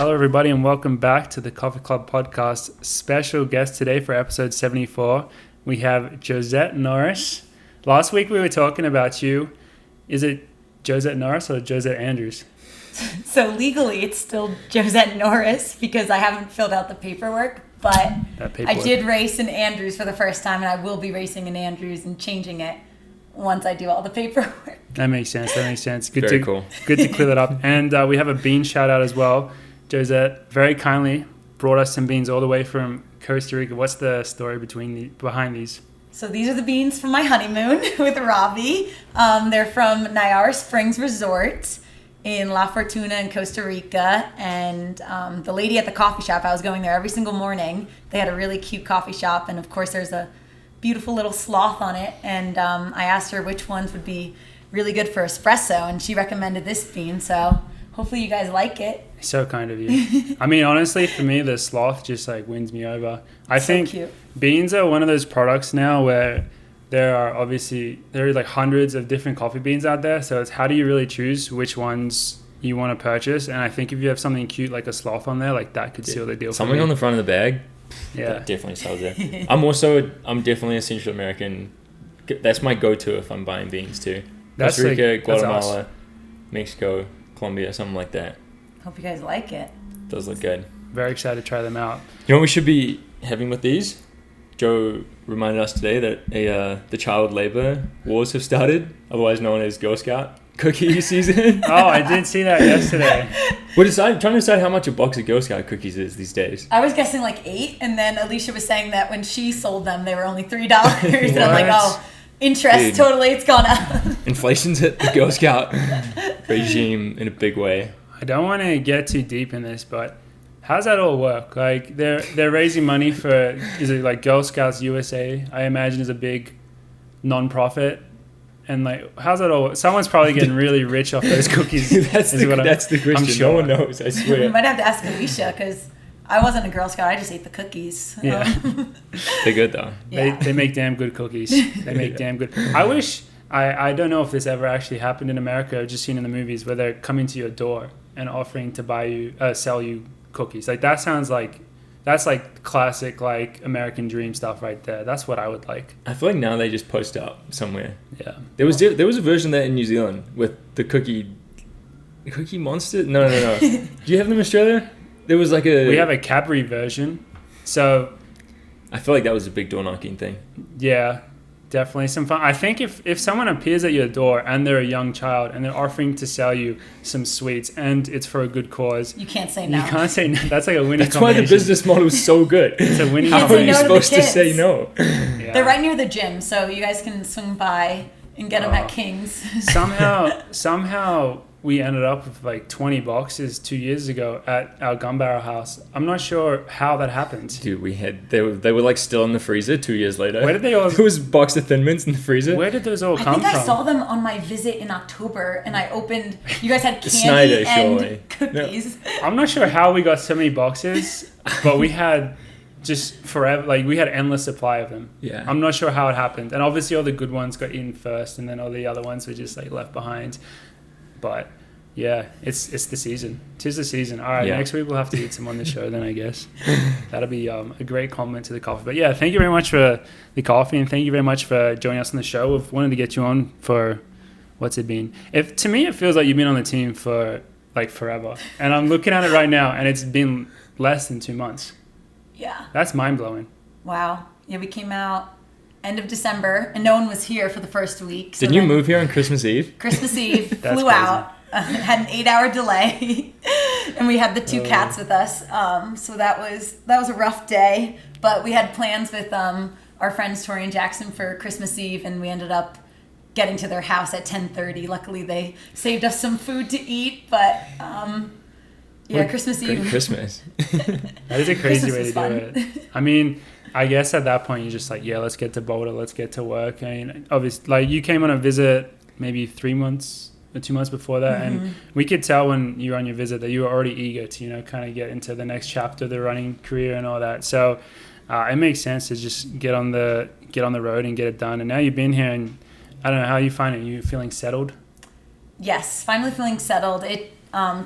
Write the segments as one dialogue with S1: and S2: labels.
S1: Hello, everybody, and welcome back to the Coffee Club podcast. Special guest today for episode 74. We have Josette Norris. Last week we were talking about you. Is it Josette Norris or Josette Andrews?
S2: So legally it's still Josette Norris because I haven't filled out the paperwork, but I did race in Andrews for the first time, and I will be racing in Andrews and changing it once I do all the paperwork.
S1: That makes sense.
S3: Very cool.
S1: Good to clear that up. And we have a bean shout out as well. Josette very kindly brought us some beans all the way from Costa Rica. What's the story behind these?
S2: So these are the beans from my honeymoon with Robbie. They're from Nyara Springs Resort in La Fortuna in Costa Rica. And the lady at the coffee shop, I was going there every single morning. They had a really cute coffee shop. And of course there's a beautiful little sloth on it. And I asked her which ones would be really good for espresso. And she recommended this bean. So hopefully you guys like it.
S1: So kind of you. I mean, honestly, for me, the sloth just like wins me over. I think
S2: cute.
S1: Beans are one of those products now where there are like hundreds of different coffee beans out there. So it's how do you really choose which ones you want to purchase? And I think if you have something cute like a sloth on there, like that could seal the deal.
S3: Something on the front of the bag.
S1: Yeah,
S3: that definitely sells it. I'm definitely a Central American. That's my go-to if I'm buying beans too. Costa Rica, Guatemala, Mexico, Colombia, something like that.
S2: Hope you guys like it.
S3: Does look good.
S1: Very excited to try them out.
S3: You know what we should be having with these? Joe reminded us today that the child labor wars have started, otherwise known as Girl Scout cookie season.
S1: Oh, I did see that yesterday.
S3: We're trying to decide how much a box of Girl Scout cookies is these days.
S2: I was guessing like 8, and then Alicia was saying that when she sold them, they were only $3. And I'm like, oh, interest, dude, totally, it's gone up.
S3: Inflation's hit the Girl Scout regime in a big way.
S1: I don't want to get too deep in this, but how's that all work? Like they're raising money for, is it like Girl Scouts USA? I imagine is a big non-profit. And like, how's that all work? Someone's probably getting really rich off those cookies.
S3: That's the question.
S1: Sure.
S3: No one knows, I swear.
S2: We might have to ask Alicia because I wasn't a Girl Scout. I just ate the cookies.
S1: Yeah.
S3: They're good though.
S2: Yeah.
S1: They make damn good cookies. They make damn good. I wish, I don't know if this ever actually happened in America. I've just seen in the movies where they're coming to your door and offering to sell you cookies. Like that's like classic like American dream stuff right there. That's what I would like.
S3: I feel like now they just post up somewhere.
S1: Yeah.
S3: There was a version of that in New Zealand with the cookie monster. No. Do you have them in Australia? There was like
S1: we have a Cadbury version. So
S3: I feel like that was a big door knocking thing.
S1: Yeah. Definitely some fun. I think if someone appears at your door and they're a young child and they're offering to sell you some sweets and it's for a good cause,
S2: you can't say no.
S1: You can't say no. That's like a winning
S3: That's why the business model is so good.
S1: It's a winning
S3: How are you supposed to say no?
S1: Yeah.
S2: They're right near the gym, so you guys can swing by and get them at King's.
S1: Somehow we ended up with like 20 boxes 2 years ago at our gun barrel house. I'm not sure how that happened.
S3: Dude, they were like still in the freezer 2 years later.
S1: Where did they all?
S3: There was a box of Thin Mints in the freezer.
S1: Where did those all come from?
S2: I think I saw them on my visit in October, and I opened. You guys had candy
S3: Snyder,
S2: and
S3: surely.
S2: cookies.
S1: No. I'm not sure how we got so many boxes, but we had just forever. Like we had endless supply of them.
S3: Yeah.
S1: I'm not sure how it happened, and obviously all the good ones got eaten first, and then all the other ones were just like left behind. But yeah, it's the season. 'Tis the season. All right,
S3: yeah.
S1: Next week we'll have to eat some on the show then, I guess. That'll be a great compliment to the coffee. But yeah, thank you very much for the coffee, and thank you very much for joining us on the show. We've wanted to get you on for, what's it been? To me, it feels like you've been on the team for like forever. And I'm looking at it right now, and it's been less than 2 months.
S2: Yeah.
S1: That's mind-blowing.
S2: Wow. Yeah, we came out end of December, and no one was here for the first week. So
S3: Didn't you move here on Christmas Eve?
S2: Christmas Eve, flew
S1: crazy.
S2: out. Had an 8-hour delay, and we had the 2 cats with us. So that was a rough day. But we had plans with our friends Tori and Jackson for Christmas Eve, and we ended up getting to their house at 10:30. Luckily, they saved us some food to eat. But yeah, Christmas Eve.
S3: Christmas.
S1: That is a crazy
S2: Christmas
S1: way to do it. I mean, I guess at that point you're just like, yeah, let's get to Boulder, let's get to work. I mean, obviously, like you came on a visit maybe 3 months or 2 months before that, and we could tell when you were on your visit that you were already eager to, kind of get into the next chapter of the running career and all that. So it makes sense to just get on the road and get it done. And now you've been here, and I don't know how you find it. You feeling settled?
S2: Yes, finally feeling settled.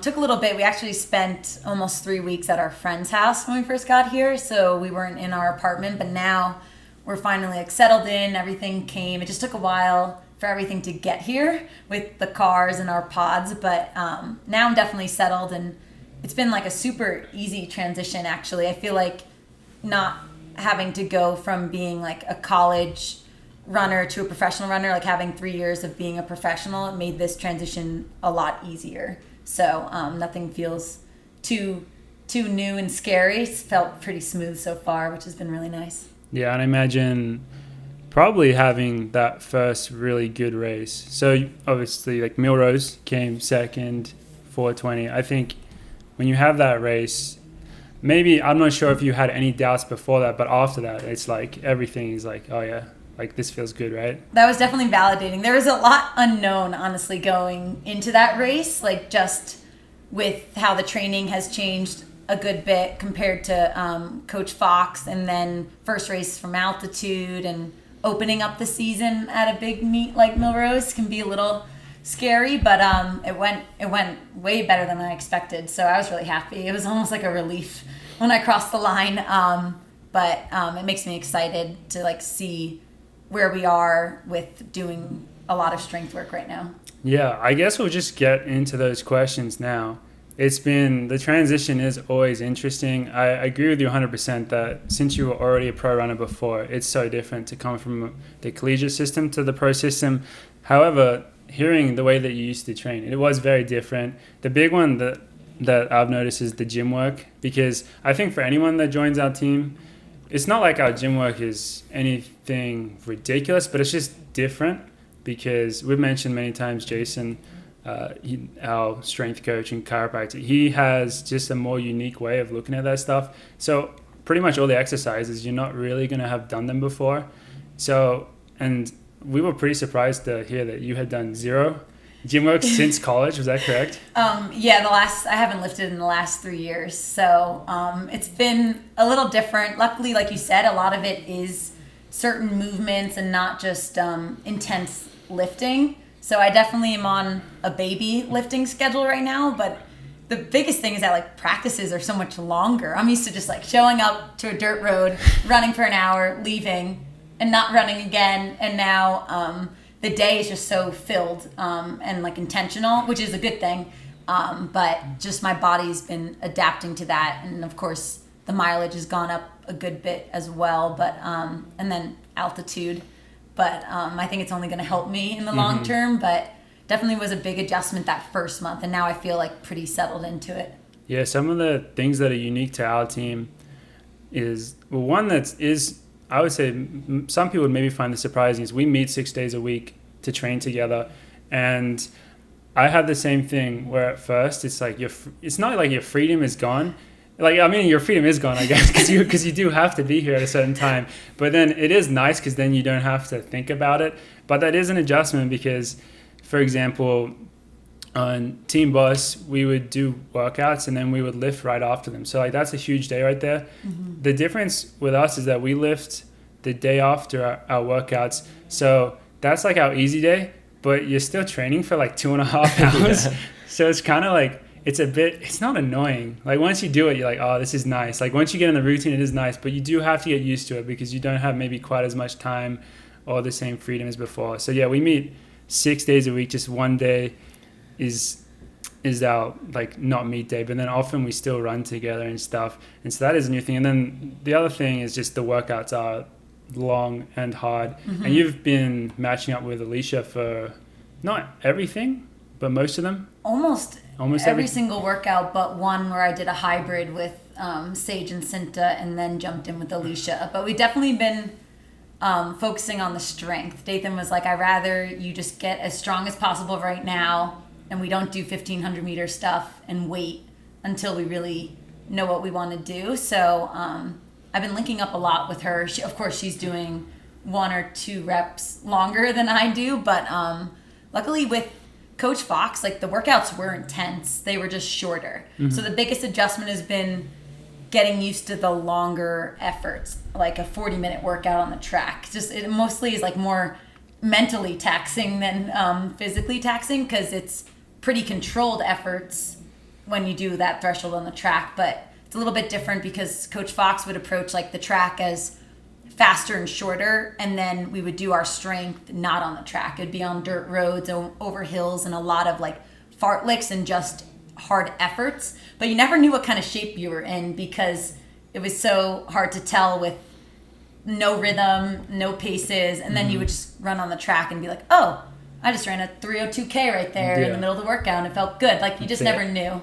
S2: took a little bit. We actually spent almost 3 weeks at our friend's house when we first got here, so we weren't in our apartment, but now we're finally like settled in. Everything came. It just took a while for everything to get here with the cars and our pods, but now I'm definitely settled, and it's been like a super easy transition actually. I feel like not having to go from being like a college runner to a professional runner, like having 3 years of being a professional, it made this transition a lot easier. So nothing feels too new and scary. It's felt pretty smooth so far, which has been really nice.
S1: Yeah, and I imagine probably having that first really good race. So obviously like Millrose came second, 4:20. I think when you have that race, maybe, I'm not sure if you had any doubts before that, but after that, it's like everything is like, oh yeah, like this feels good, right?
S2: That was definitely validating. There was a lot unknown, honestly, going into that race, like just with how the training has changed a good bit compared to Coach Fox, and then first race from altitude and opening up the season at a big meet like Millrose can be a little scary, but it went way better than I expected, so I was really happy. It was almost like a relief when I crossed the line, but it makes me excited to like see where we are with doing a lot of strength work right now.
S1: Yeah, I guess we'll just get into those questions now. The transition is always interesting. I agree with you 100% that since you were already a pro runner before, it's so different to come from the collegiate system to the pro system. However, hearing the way that you used to train, it was very different. The big one that I've noticed is the gym work, because I think for anyone that joins our team, it's not like our gym work is anything ridiculous, but it's just different because we've mentioned many times Jason, our strength coach and chiropractor, he has just a more unique way of looking at that stuff. So pretty much all the exercises, you're not really going to have done them before. So, and we were pretty surprised to hear that you had done 0 gym work since college. Was that correct?
S2: Yeah, I haven't lifted in the last 3 years. So it's been a little different. Luckily, like you said, a lot of it is certain movements and not just intense lifting. So I definitely am on a baby lifting schedule right now, but the biggest thing is that like practices are so much longer. I'm used to just like showing up to a dirt road, running for an hour, leaving, and not running again. And now the day is just so filled and like intentional, which is a good thing. But just my body's been adapting to that. And of course, the mileage has gone up a good bit as well. But and then altitude. But I think it's only going to help me in the long term. But definitely was a big adjustment that first month. And now I feel like pretty settled into it.
S1: Yeah, some of the things that are unique to our team is, well, one that is, I would say some people would maybe find this surprising, is we meet 6 days a week to train together. And I had the same thing where at first it's like it's not like your freedom is gone. Like, I mean, your freedom is gone, I guess, because you do have to be here at a certain time. But then it is nice because then you don't have to think about it. But that is an adjustment because, for example, on Team Boss, we would do workouts and then we would lift right after them. So like that's a huge day right there. Mm-hmm. The difference with us is that we lift the day after our workouts. So that's like our easy day, but you're still training for like 2.5 hours. Yeah. So it's kind of like, it's not annoying. Like once you do it, you're like, oh, this is nice. Like once you get in the routine, it is nice, but you do have to get used to it because you don't have maybe quite as much time or the same freedom as before. So yeah, we meet 6 days a week. Just one day is our like not meet day, but then often we still run together and stuff. And so that is a new thing. And then the other thing is just the workouts are long and hard. Mm-hmm. And you've been matching up with Alicia for not everything, but most of them.
S2: Almost every single workout, but one where I did a hybrid with Sage and Cinta, and then jumped in with Alicia. But we've definitely been focusing on the strength. Dathan was like, I'd rather you just get as strong as possible right now, and we don't do 1,500 meter stuff and wait until we really know what we want to do. So I've been linking up a lot with her. Of course, she's doing 1 or 2 reps longer than I do, but luckily with Coach Fox, like the workouts were intense. They were just shorter. Mm-hmm. So the biggest adjustment has been getting used to the longer efforts, like a 40-minute workout on the track. It mostly is like more mentally taxing than physically taxing because it's pretty controlled efforts when you do that threshold on the track, but it's a little bit different because Coach Fox would approach like the track as faster and shorter, and then we would do our strength not on the track. It'd be on dirt roads and over hills and a lot of like fartlicks and just hard efforts, but you never knew what kind of shape you were in because it was so hard to tell with no rhythm, no paces, and then you would just run on the track and be like, oh, I just ran a 302K right there in the middle of the workout and it felt good. Like you just never knew.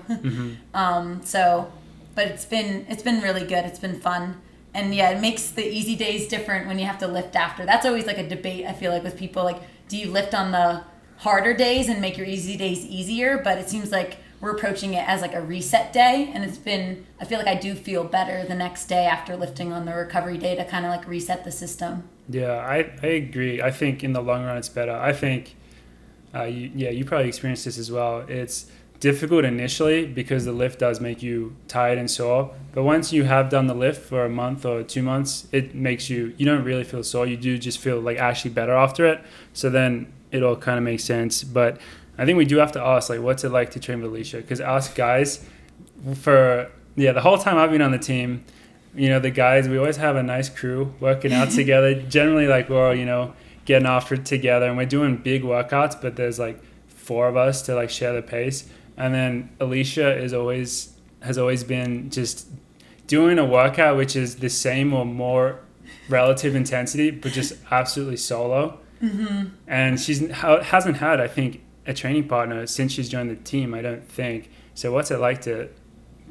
S2: But it's been really good. It's been fun. And yeah, it makes the easy days different when you have to lift after. That's always like a debate, I feel like, with people. Like, do you lift on the harder days and make your easy days easier? But it seems like we're approaching it as like a reset day. And I feel like I do feel better the next day after lifting on the recovery day to kind of like reset the system.
S1: Yeah, I agree. I think in the long run it's better. I think, you probably experienced this as well. It's difficult initially because the lift does make you tired and sore, but once you have done the lift for a month or 2 months, it makes you don't really feel sore. You do just feel like actually better after it, so then it all kind of makes sense. But I think we do have to ask, like, what's it like to train with Alicia? Because us guys, the whole time I've been on the team, the guys, we always have a nice crew working out together. Generally, like, we're all getting after it together, and we're doing big workouts, but there's like 4 of us to like share the pace. And then Alicia has always been just doing a workout which is the same or more relative intensity, but just absolutely solo. Mm-hmm. And she hasn't had, I think, a training partner since she's joined the team, I don't think. So what's it like to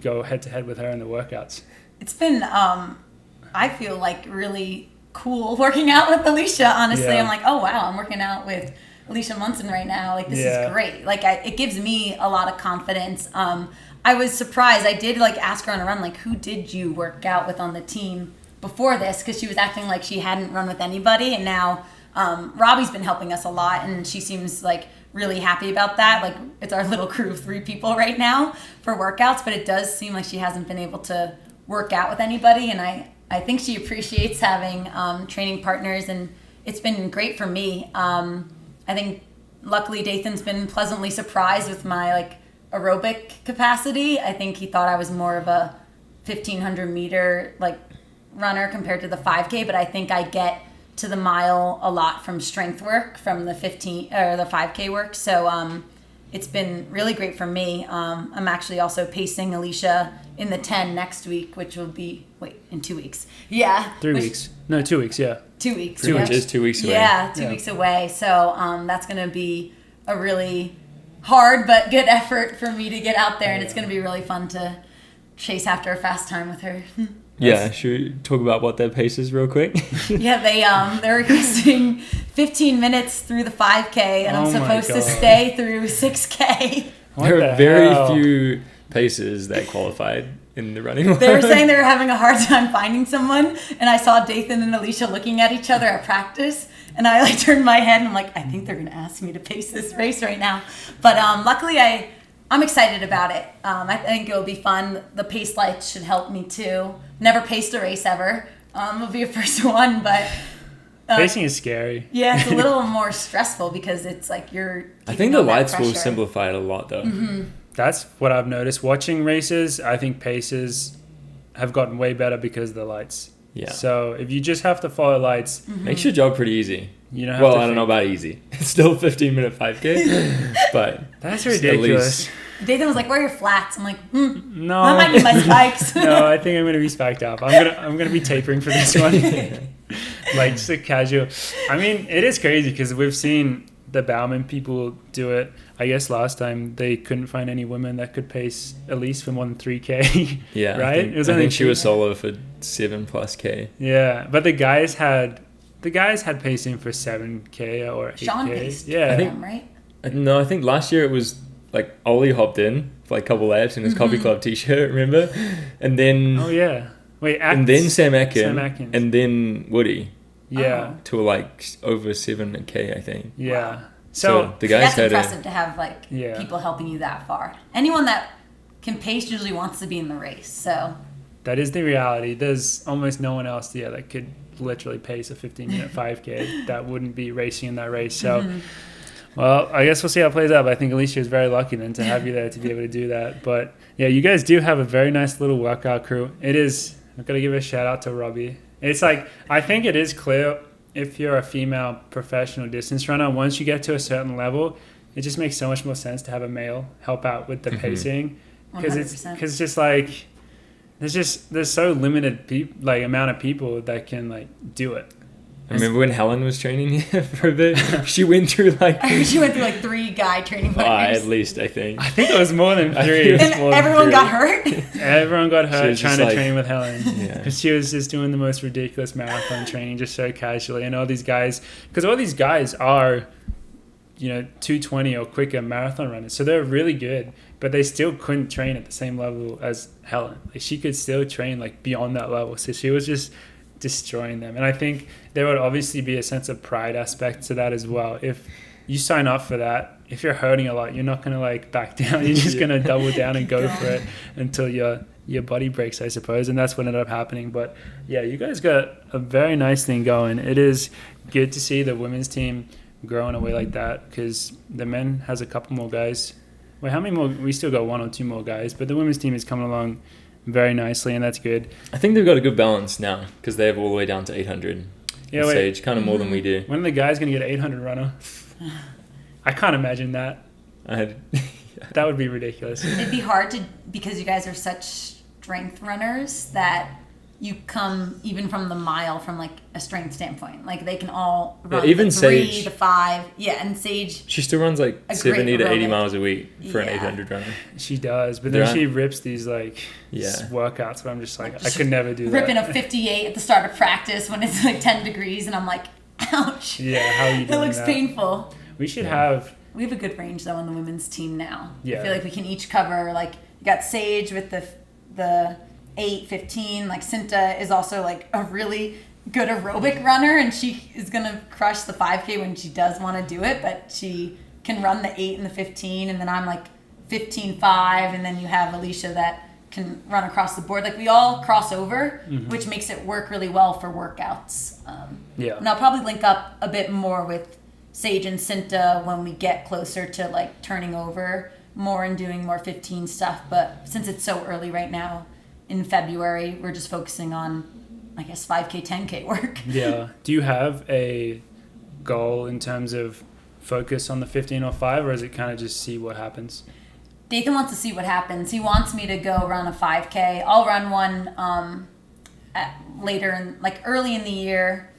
S1: go head to head with her in the workouts? It's
S2: been, I feel like, really cool working out with Alicia, honestly. Yeah. I'm like, oh, wow, I'm working out with Alicia Munson right now. Like, this is great. Like, it gives me a lot of confidence. I was surprised. I did like ask her on a run, like, who did you work out with on the team before this? Because she was acting like she hadn't run with anybody. And now Robbie's been helping us a lot, and she seems like really happy about that. Like, it's our little crew of 3 people right now for workouts, but it does seem like she hasn't been able to work out with anybody. And I think she appreciates having training partners, and it's been great for me. I think luckily Dathan's been pleasantly surprised with my like aerobic capacity. I think he thought I was more of a 1,500 meter like runner compared to the 5K, but I think I get to the mile a lot from strength work, from the 15 or the 5K work. So it's been really great for me. I'm actually also pacing Alicia in the 10 next week, which will be in 2 weeks. Yeah.
S1: 3 weeks. No, 2 weeks. Yeah.
S2: 2 weeks.
S3: Which is 2 weeks away.
S2: Yeah, 2 weeks away. So that's going to be a really hard but good effort for me to get out there, and it's going to be really fun to chase after a fast time with her.
S3: Yeah, should we talk about what their pace is real quick?
S2: Yeah, they're requesting 15 minutes through the 5K, and I'm supposed to stay through 6K.
S3: There are very few paces that qualified in the running line.
S2: They were saying they were having a hard time finding someone, and I saw Dathan and Alicia looking at each other at practice, and I like turned my head and I'm like, I think they're going to ask me to pace this race right now. But luckily I'm excited about it. I think it'll be fun. The pace lights should help me too. Never paced a race ever. It'll be a first one, but
S1: pacing is scary.
S2: Yeah, it's a little more stressful because it's like
S3: I think the lights will simplify it a lot though.
S2: Mm-hmm.
S1: That's what I've noticed. Watching races, I think paces have gotten way better because of the lights.
S3: Yeah.
S1: So if you just have to follow lights,
S3: makes your job pretty easy.
S1: You don't have
S3: I don't know about easy. It's still 15-minute 5K, but
S1: that's ridiculous.
S2: Dathan was like, "Where are your flats?" I'm like,
S1: "No,
S2: I might need my spikes."
S1: No, I think I'm gonna be spiked up. I'm gonna be tapering for this one. Like just a casual. I mean, it is crazy because we've seen the Bauman people do it. I guess last time they couldn't find any women that could pace at least for more than 3K.
S3: Yeah,
S1: right.
S3: I think she was solo for 7+K.
S1: Yeah, but the guys had pacing for 7K or 8K.
S2: Sean paced.
S1: Yeah,
S3: I think
S2: right.
S3: No, I think last year it was like Ollie hopped in for like a couple laps in his Coffee Club t-shirt. Remember? And then and then Sam Atkins, and then Woody.
S1: Yeah,
S3: to like over 7K, I think.
S1: Yeah.
S2: Wow.
S1: So
S3: the guys
S2: that's impressive to have like
S1: Yeah.
S2: people helping you that far. Anyone that can pace usually wants to be in the race. So
S1: that is the reality. There's almost no one else that could literally pace a 15-minute 5K that wouldn't be racing in that race. So Well, I guess we'll see how it plays out. But I think Alicia is very lucky then to have you there to be able to do that. But yeah, you guys do have a very nice little workout crew. It is. I've got to give a shout out to Robbie. It's like, I think it is clear if you're a female professional distance runner, once you get to a certain level, it just makes so much more sense to have a male help out with the pacing. Because it's just like, there's so limited amount of people that can like do it.
S3: I remember when Helen was training for a bit, she went through like
S2: 3 guy training partners.
S3: At least, I think
S1: it was more than 3.
S2: And everyone got hurt?
S1: Everyone got hurt trying to train with Helen.
S3: Yeah.
S1: Because she was just doing the most ridiculous marathon training just so casually. And all these guys, because all these guys are, 220 or quicker marathon runners. So they're really good, but they still couldn't train at the same level as Helen. Like she could still train like beyond that level. So she was just destroying them. And I think there would obviously be a sense of pride aspect to that as well. If you sign up for that, if you're hurting a lot, you're not going to like back down. You're just going to double down and go for it until your body breaks, I suppose. And that's what ended up happening. But yeah, you guys got a very nice thing going. It is good to see the women's team growing away like that, because the men has a couple more guys. Wait, how many more? We still got 1 or 2 more guys, but the women's team is coming along very nicely, and that's good.
S3: I think they've got a good balance now because they have all the way down to 800.
S1: Yeah,
S3: Sage, kind of more than we do.
S1: When are the guys going to get 800 runner? I can't imagine that. That would be ridiculous.
S2: It'd be hard because you guys are such strength runners that you come even from the mile from like a strength standpoint. Like they can all run
S3: even
S2: the 3,
S3: Sage,
S2: the 5. Yeah, and Sage.
S3: She still runs like 70 to 80 miles a week for an 800 runner.
S1: She does, but then she rips these workouts. But I'm just like, I could never do that.
S2: Ripping a 58 at the start of practice when it's like 10 degrees, and I'm like, ouch.
S1: Yeah, how are you doing that?
S2: It looks painful.
S1: We should have.
S2: We have a good range though on the women's team now.
S1: Yeah.
S2: I feel like we can each cover like you got Sage with the 8, 15. Like Cinta is also like a really good aerobic runner, and she is gonna crush the 5K when she does want to do it. But she can run the 8 and the 15, and then I'm like 15.5, and then you have Alicia that can run across the board. Like we all cross over, which makes it work really well for workouts. And I'll probably link up a bit more with Sage and Cinta when we get closer to like turning over more and doing more 15 stuff. But since it's so early right now in February, we're just focusing on, I guess, 5K, 10K work.
S1: Yeah. Do you have a goal in terms of focus on the 15 or 5, or is it kind of just see what happens?
S2: Dathan wants to see what happens. He wants me to go run a 5K. I'll run one later in, like early in the year,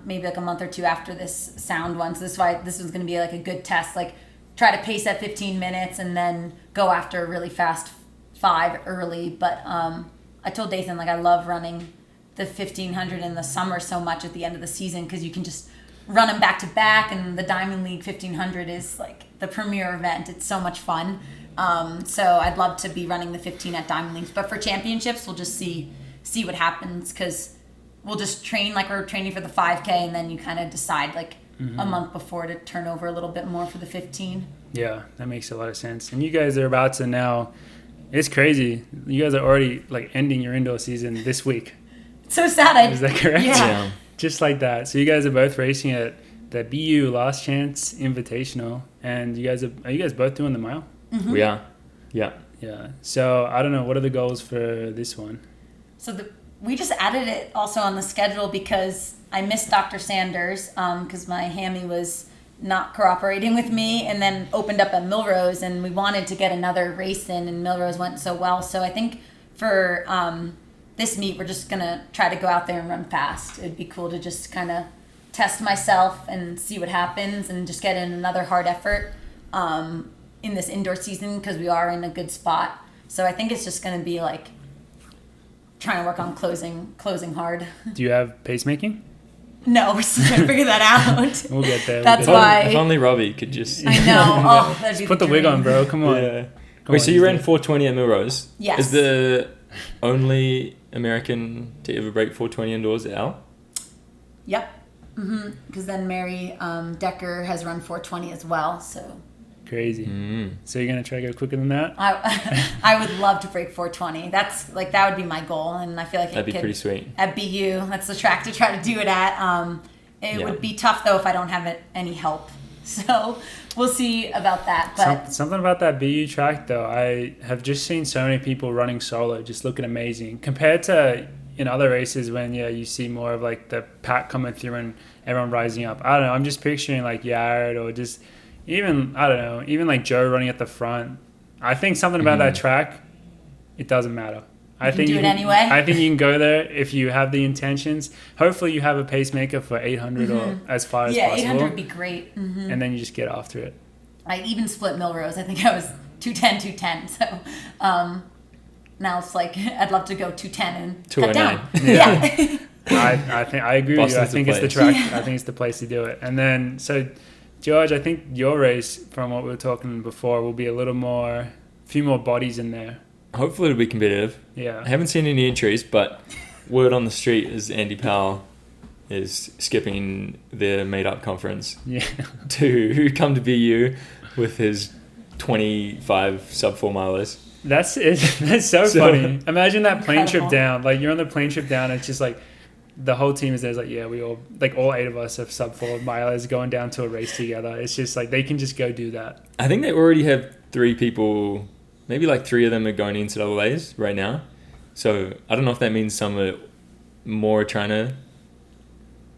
S2: maybe like a month or 2 after this sound one. So this is why this was going to be like a good test. Like try to pace at 15 minutes and then go after a really fast 5 early. But I told Dathan, like I love running the 1500 in the summer so much at the end of the season because you can just run them back to back, and the Diamond League 1500 is like the premier event. It's so much fun. So I'd love to be running the 15 at Diamond Leagues, but for championships we'll just see what happens, because we'll just train like we're training for the 5K, and then you kind of decide like a month before to turn over a little bit more for the 15.
S1: Yeah, that makes a lot of sense. And you guys are about to now, it's crazy, you guys are already like ending your indoor season this week.
S2: It's so sad.
S1: Is that correct?
S2: Yeah.
S1: Just like that. So you guys are both racing at the BU Last Chance Invitational, and are you guys both doing the mile?
S2: Mm-hmm.
S3: We are. Yeah.
S1: Yeah. So I don't know, what are the goals for this one?
S2: So we just added it also on the schedule because I missed Dr. Sanders because my hammy was not cooperating with me, and then opened up at Millrose, and we wanted to get another race in, and Millrose went so well. So I think for this meet, we're just going to try to go out there and run fast. It'd be cool to just kind of test myself and see what happens, and just get in another hard effort in this indoor season, because we are in a good spot. So I think it's just going to be like trying to work on closing hard.
S1: Do you have pacemaking?
S2: No, we're still going to figure that out.
S1: We'll get there.
S2: That's why.
S3: If only Robbie could just...
S2: I know. Oh, that'd be
S1: put the wig on, bro. Come on.
S3: Yeah. Wait, so you ran 420 at Millrose?
S2: Yes.
S3: Is the only American to ever break 420 indoors Al?
S2: Yep. Because then Mary Decker has run 420 as well, so...
S1: Crazy. So you're going to try to go quicker than that?
S2: I would love to break 420. That's like, that would be my goal, and I feel like
S3: that'd be pretty sweet.
S2: At BU, that's the track to try to do it at. It would be tough though if I don't have any help So we'll see about that. But
S1: something about that BU track, though, I have just seen so many people running solo, just looking amazing compared to in other races when you see more of like the pack coming through and everyone rising up. I don't know. I'm just picturing like Yared or just even like Joe running at the front. I think something about that track, it doesn't matter. I think
S2: you can do it anyway.
S1: I think you can go there if you have the intentions. Hopefully you have a pacemaker for 800 or as far as possible.
S2: Yeah, 800 would be great.
S1: And then you just get after it.
S2: I even split Millrose. I think I was 210. So now it's like I'd love to go 210 and cut down.
S1: Yeah. I agree with you. I think it's the track. I think it's the place to do it. And then so George, I think your race, from what we were talking before, will be a few more bodies in there.
S3: Hopefully it'll be competitive.
S1: Yeah.
S3: I haven't seen any entries, but word on the street is Andy Powell is skipping their made-up conference to come to BU with his 25 sub-4 milers.
S1: That's it. That's so funny. Imagine that plane trip down. Like, you're on the plane trip down, and it's just like the whole team is there. It's like, yeah, we all 8 of us have sub-4 milers going down to a race together. It's just like they can just go do that.
S3: I think they already have 3 people. Maybe like 3 of them are going into AA's right now. So I don't know if that means some are more trying to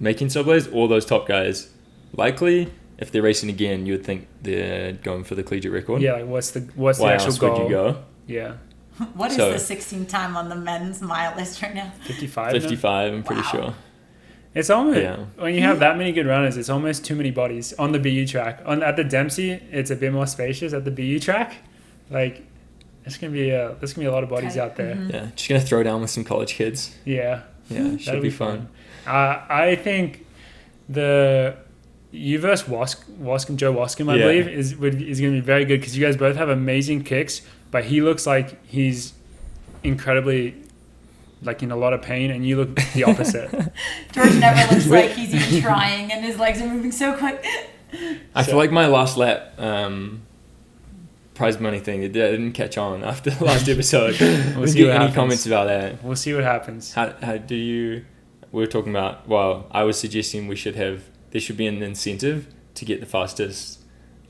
S3: make in AA's or those top guys. Likely, if they're racing again, you would think they're going for the collegiate record.
S1: Yeah, like what's the
S3: Why
S1: actual
S3: else
S1: goal?
S3: Would you go?
S1: Yeah.
S2: What is the 16 time on the men's mile list right now?
S1: 55.
S3: 55, I'm pretty sure.
S1: It's almost when you have that many good runners, it's almost too many bodies on the BU track. At the Dempsey, it's a bit more spacious. At the BU track, like there's gonna be a lot of bodies out there.
S3: Yeah, just gonna throw down with some college kids.
S1: Yeah,
S3: should be fun.
S1: I think the you versus Joe Wascom, I believe, is going to be very good because you guys both have amazing kicks, but he looks like he's incredibly like in a lot of pain, and you look the opposite.
S2: George never looks like he's even trying, and his legs are moving so quick.
S3: I feel like my last lap prize money thing, it didn't catch on after the last episode.
S1: We'll see what
S3: any
S1: happens.
S3: Comments about that?
S1: We'll see what happens.
S3: How do you? We were talking about. Well, I was suggesting there should be an incentive to get the fastest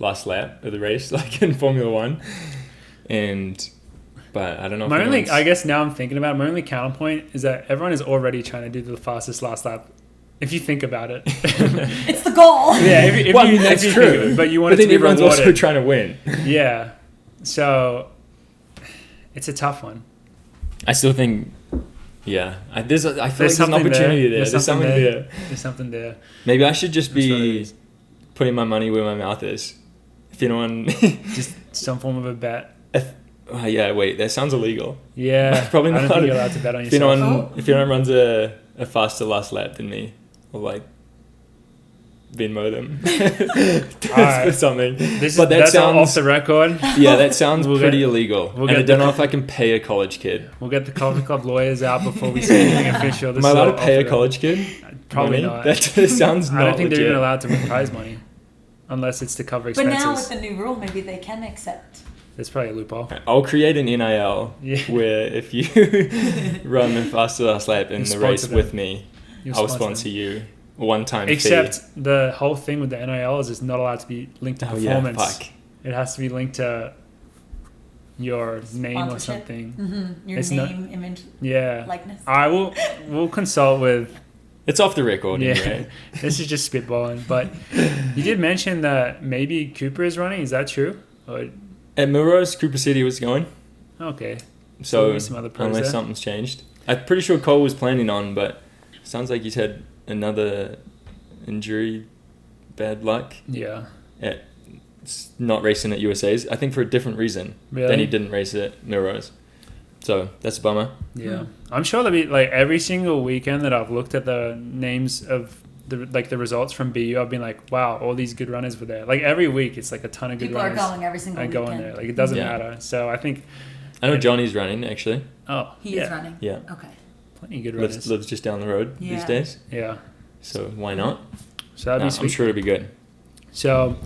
S3: last lap of the race, like in Formula One, but I don't know.
S1: I guess now I'm thinking about it, my only counterpoint is that everyone is already trying to do the fastest last lap. If you think about it,
S2: it's the goal.
S1: Yeah, that's true. But you want it to be
S3: everyone's
S1: rewarded.
S3: also trying to win.
S1: Yeah, so it's a tough one.
S3: I still think, I feel like there's an opportunity there. There's something there.
S1: There's something there.
S3: Maybe I should just be putting my money where my mouth is. If anyone,
S1: just some form of a bet.
S3: Wait, that sounds illegal.
S1: Yeah,
S3: probably not.
S1: I don't think you're allowed to bet on yourself.
S3: If anyone runs a faster last lap than me, I'll like Venmo them for something.
S1: That sounds off the record.
S3: Yeah, that sounds pretty illegal. And I don't know if I can pay a college kid.
S1: We'll get the Coffee Club lawyers out before we say anything official.
S3: Am I allowed to pay a college kid?
S1: Probably not.
S3: That sounds not
S1: I don't think
S3: legit.
S1: they're even allowed to win prize money unless it's to cover expenses.
S2: But now with the new rule, maybe they can accept.
S1: There's probably a loophole.
S3: I'll create an NIL where if you run the fastest last lap in the race with me, I'll sponsor you a one-time fee.
S1: Except the whole thing with the NIL is it's not allowed to be linked to performance.
S3: Yeah, fuck.
S1: It has to be linked to your name or something.
S2: Mm-hmm. Your name, image, likeness.
S1: We'll consult with...
S3: It's off the record anyway.
S1: This is just spitballing. But you did mention that maybe Cooper is running. Is that true? Or...
S3: At Millrose, Cooper said he was going.
S1: Okay.
S3: So
S1: some other
S3: unless something's changed. I'm pretty sure Cole was planning on, but sounds like he's had another injury, bad luck.
S1: Yeah.
S3: At not racing at USA's. I think for a different reason than he didn't race at Millrose. So that's a bummer.
S1: Yeah. I'm sure there'll be like every single weekend that I've looked at the names of the results from BU, I've been like, wow, all these good runners were there. Like every week, it's like a ton of good runners.
S2: People are going every single weekend.
S1: Going there. Like it doesn't matter. So I think...
S3: I know Johnny's running, actually.
S1: Oh,
S2: he is running?
S3: Yeah.
S2: Okay.
S1: Plenty of good runners.
S3: Lives just down the road these days.
S1: Yeah.
S3: So why not?
S1: So that'd be sweet.
S3: I'm sure it'll be good.
S1: So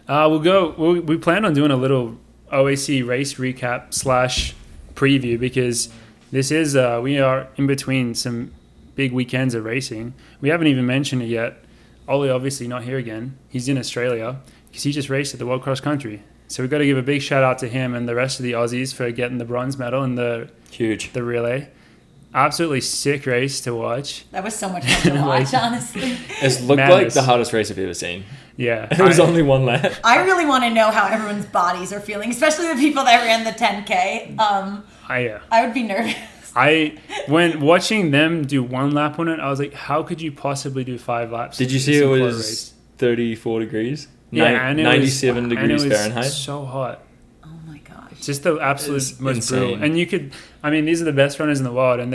S1: we plan on doing a little OAC race recap / preview because this is, we are in between some big weekends of racing. We haven't even mentioned it yet. Ollie obviously not here again. He's in Australia. because he just raced at the World Cross Country. So we've got to give a big shout out to him and the rest of the Aussies for getting the bronze medal in the relay. Absolutely sick race to watch.
S2: That was so much fun to watch, honestly.
S3: It looked like the hardest race I've ever seen.
S1: Yeah.
S3: It was only one lap.
S2: I really want to know how everyone's bodies are feeling, especially the people that ran the 10K. I would be nervous.
S1: When watching them do one lap on it, I was like, how could you possibly do 5 laps?
S3: Did you see it was 34 degrees?
S1: Yeah, and
S3: 97 degrees Fahrenheit.
S1: So hot.
S2: Oh my gosh.
S1: Just the absolute most brutal. And these are the best runners in the world, and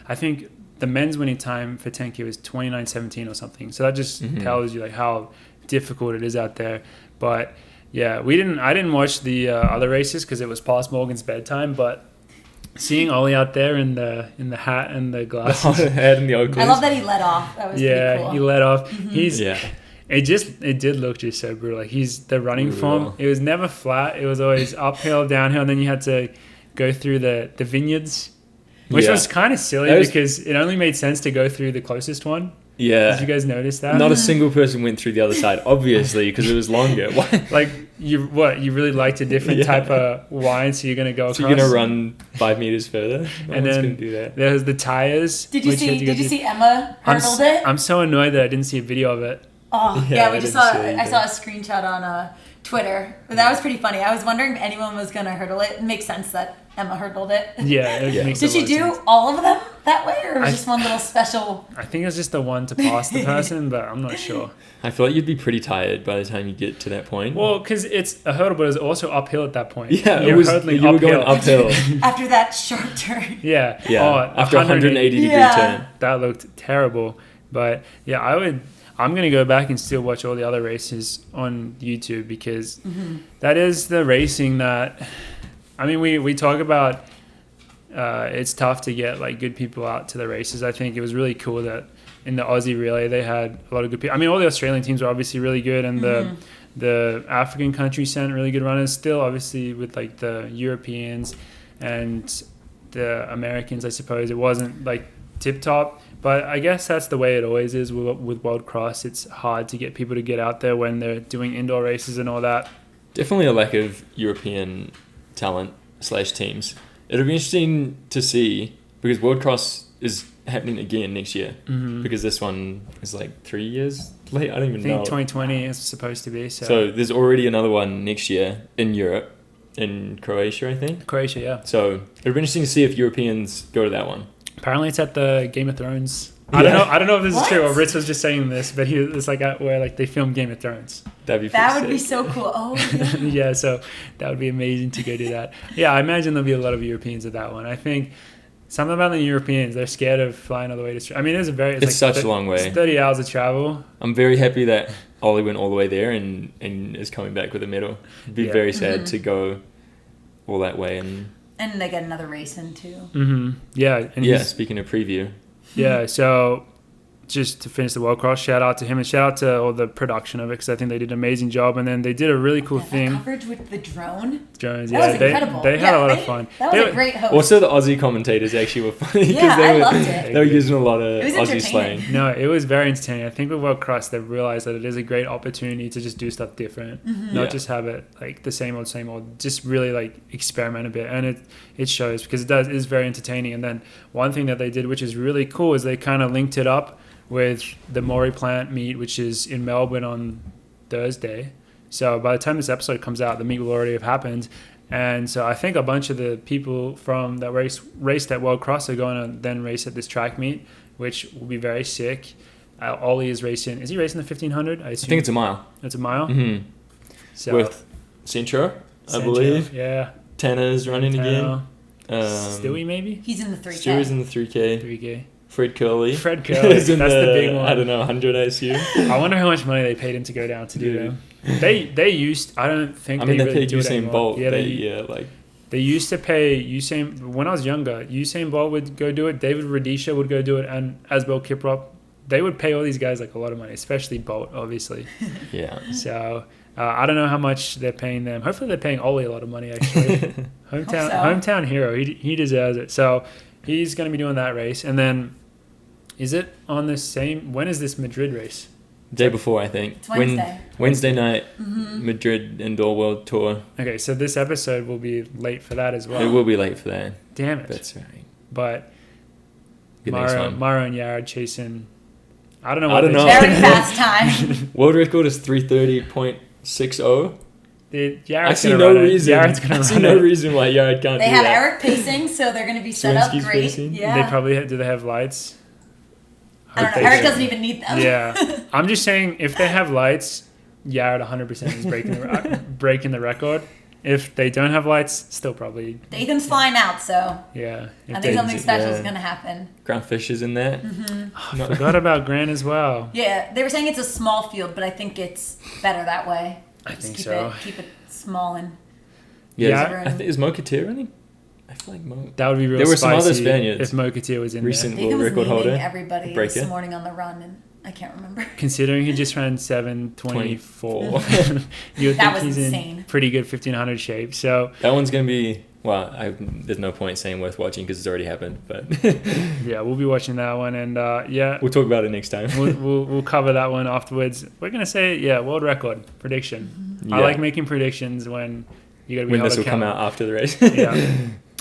S1: I think the men's winning time for 10K was 29:17 or something. So that just tells you like how difficult it is out there. But yeah, I didn't watch the other races because it was past Morgan's bedtime, but seeing Ollie out there in the hat and the glasses,
S3: and the Oakley.
S2: I love that he let off. That was pretty cool.
S1: He let off. It did look just so brutal. Like the running form. It was never flat. It was always uphill, downhill, and then you had to go through the vineyards, which was kind of silly because it only made sense to go through the closest one.
S3: Yeah.
S1: Did you guys notice that?
S3: Not a single person went through the other side, obviously, because it was longer.
S1: Like, you really liked a different type of wine, so you're going to go across?
S3: So you're going to run 5 meters further?
S1: And then
S3: do that.
S1: There's the tires.
S2: Did you see Emma hurdled it?
S1: I'm so annoyed that I didn't see a video of it.
S2: Oh, yeah, I saw a screenshot on Twitter. That was pretty funny. I was wondering if anyone was going to hurdle it. It makes sense that Emma hurdled it.
S1: Yeah.
S2: Did she do all of them that way, or just one little special?
S1: I think it was just the one to pass the person, but I'm not sure.
S3: I feel like you'd be pretty tired by the time you get to that point.
S1: Well, because it's a hurdle, but it's also uphill at that point.
S3: Yeah, you were going uphill.
S2: After that sharp turn.
S1: Yeah.
S3: After 180 degree turn.
S1: That looked terrible. But yeah, I'm going to go back and still watch all the other races on YouTube because that is the racing that, I mean, we talk about it's tough to get like good people out to the races. I think it was really cool that in the Aussie relay they had a lot of good people. I mean, all the Australian teams were obviously really good, and the African countries sent really good runners. Still, obviously, with like the Europeans and the Americans, I suppose it wasn't like tip top. But I guess that's the way it always is with World Cross. It's hard to get people to get out there when they're doing indoor races and all that.
S3: Definitely a lack of European talent / teams. It'll be interesting to see because World Cross is happening again next year because this one is like 3 years late. I don't even know.
S1: I think 2020 is supposed to be.
S3: So there's already another one next year in Europe, in Croatia, I think.
S1: Croatia, yeah.
S3: So it'll be interesting to see if Europeans go to that one.
S1: Apparently it's at the Game of Thrones. I don't know if this is true or Ritz was just saying this, but it's like at where like they film Game of Thrones.
S2: That would be so cool. Oh yeah.
S1: Yeah, so that would be amazing to go do that. Yeah, I imagine there'll be a lot of Europeans at that one. I think something about the Europeans, they're scared of flying all the way to. I mean, it's like
S3: such a long way.
S1: It's 30 hours of travel.
S3: I'm very happy that Ollie went all the way there and is coming back with a medal. It'd be very sad to go all that way
S2: and they get another race in too.
S1: Yeah. And
S3: speaking of preview.
S1: Yeah, so just to finish the World Cross, shout out to him and shout out to all the production of it because I think they did an amazing job. And then they did a really cool thing.
S2: Coverage with the drones,
S1: that was
S2: incredible.
S1: They had a lot of fun.
S2: That was a great host.
S3: Also, the Aussie commentators actually were funny because
S2: I loved it.
S3: They were using a lot of Aussie slang.
S1: No, it was very entertaining. I think with World Cross, they realized that it is a great opportunity to just do stuff different, not just have it like the same old. Just really like experiment a bit, and it shows because it is very entertaining. And then one thing that they did, which is really cool, is they kind of linked it up with the Maury Plant meet, which is in Melbourne on Thursday. So by the time this episode comes out, the meet will already have happened. And so I think a bunch of the people from that raced at World Cross are going to then race at this track meet, which will be very sick. Ollie is racing. Is he racing the 1500? I
S3: think it's a mile.
S1: It's a mile?
S3: Mm-hmm.
S1: So,
S3: with Centro, I believe.
S1: Yeah.
S3: Tanner's running again.
S1: Stewie maybe?
S2: He's in the 3K.
S3: Stewie's in the 3K.
S1: 3K.
S3: Fred Curley.
S1: That's the big one.
S3: I don't know, 100 I assume.
S1: I wonder how much money they paid him to go down to do them. They used, I don't think they really
S3: paid
S1: do it
S3: Usain
S1: anymore.
S3: Bolt.
S1: Yeah, they used to pay Usain, when I was younger, Usain Bolt would go do it, David Rudisha would go do it, and Asbel Kiprop. They would pay all these guys like a lot of money, especially Bolt, obviously.
S3: Yeah.
S1: So I don't know how much they're paying them. Hopefully they're paying Ollie a lot of money, actually. Hometown hero. He deserves it. So he's going to be doing that race. And then is it on the same... When is this Madrid race?
S3: Day before, I think.
S2: It's Wednesday.
S3: Wednesday night, Madrid Indoor World Tour.
S1: Okay, so this episode will be late for that as well.
S3: It will be late for that.
S1: Damn it.
S3: That's right.
S1: But
S3: Good next one.
S1: Mara and Yared chasing. I don't know.
S2: Very fast time.
S3: World record is 3:30.60.
S1: I see no reason.
S3: I see no reason why Yared can't
S2: They
S3: do
S2: have
S3: that.
S2: Eric pacing, so they're going to be set up
S3: Swinsky's
S2: great.
S3: pacing.
S2: Yeah.
S1: They probably do. They have lights.
S2: I don't know. Eric doesn't even need them.
S1: Yeah, I'm just saying if they have lights, Yared 100% is breaking the record. If they don't have lights, still probably.
S2: Ethan's flying out, so
S1: Yeah.
S2: I think something special is going to happen.
S3: Grant Fisher's in there.
S1: I forgot about Grant as well.
S2: Yeah, they were saying it's a small field, but I think it's better that way.
S1: I
S2: Just
S1: think
S2: keep
S1: so.
S2: Keep it small and
S3: Yeah, I think is Mokatir running? I feel like
S1: That would be real
S3: There were
S1: spicy
S3: some other Spaniards.
S1: if Mokatir was in
S3: Recent
S1: there.
S2: Ethan
S3: world
S2: was
S3: record
S2: naming
S3: holder.
S2: everybody
S3: Breaker.
S2: this morning on the run, and I can't remember.
S1: Considering he just ran 7:24, you would
S2: That
S1: think
S2: was
S1: he's
S2: insane.
S1: in pretty good 1500 shape. So
S3: That one's going to be, there's no point saying worth watching because it's already happened, but
S1: yeah, we'll be watching that one, and yeah,
S3: we'll talk about it next time.
S1: we'll cover that one afterwards. We're gonna say world record prediction. I
S3: Yeah.
S1: like making predictions when you gotta be
S3: When
S1: held
S3: this will come out
S1: accountable.
S3: after the race.
S1: Yeah.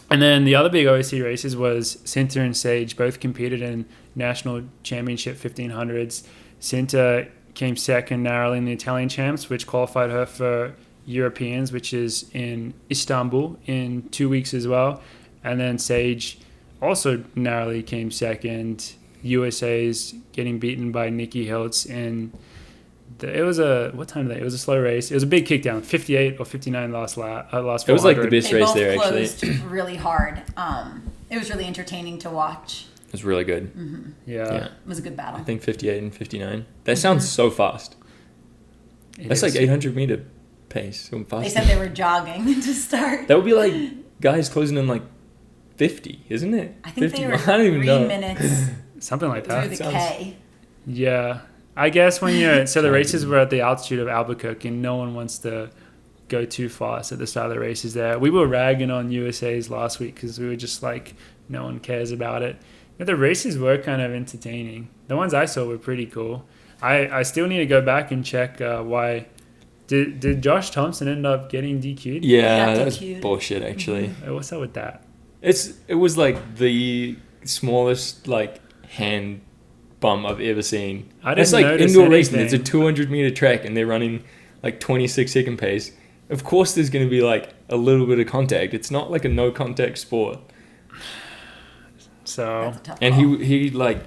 S1: And then the other big OAC races was Cinta and Sage both competed in national championship 1500s. Cinta came second narrowly in the Italian champs, which qualified her for Europeans, which is in Istanbul in 2 weeks as well. And then Sage also narrowly came second. USA's getting beaten by Nikki Hiltz in it was a slow race. It was a big kickdown, 58 or 59 last 400.
S3: It was like the best
S2: They
S3: race
S2: both
S3: there, actually.
S2: closed really hard. It was really entertaining to watch.
S3: It was really good.
S1: Yeah.
S2: It was a good battle.
S3: I think 58 and 59. That sounds so fast.
S1: It
S3: That's
S1: is.
S3: like 800 meter pace. So fast.
S2: They said they were jogging to start.
S3: That would be like guys closing in like 50, isn't it?
S2: I think
S3: 50.
S2: they were
S3: I don't even
S2: 3
S3: know.
S2: minutes
S1: Something like
S2: through
S1: that.
S2: the
S3: sounds-
S2: K.
S1: Yeah. I guess when the races were at the altitude of Albuquerque and no one wants to go too fast at the start of the races there. We were ragging on USA's last week because we were just like, no one cares about it. But the races were kind of entertaining. The ones I saw were pretty cool. I still need to go back and check why. Did Josh Thompson end up getting DQ'd?
S3: Yeah,
S2: Got
S3: that's
S2: DQ'd.
S3: bullshit actually.
S1: What's up with that?
S3: It was like the smallest like hand bum I've ever seen.
S1: I didn't
S3: It's like
S1: notice
S3: indoor racing. It's a
S1: anything.
S3: 200 meter track and they're running like 26-second pace. Of course, there's going to be like a little bit of contact. It's not like a no contact sport.
S1: So
S2: That's a tough
S3: And
S2: call.
S3: he like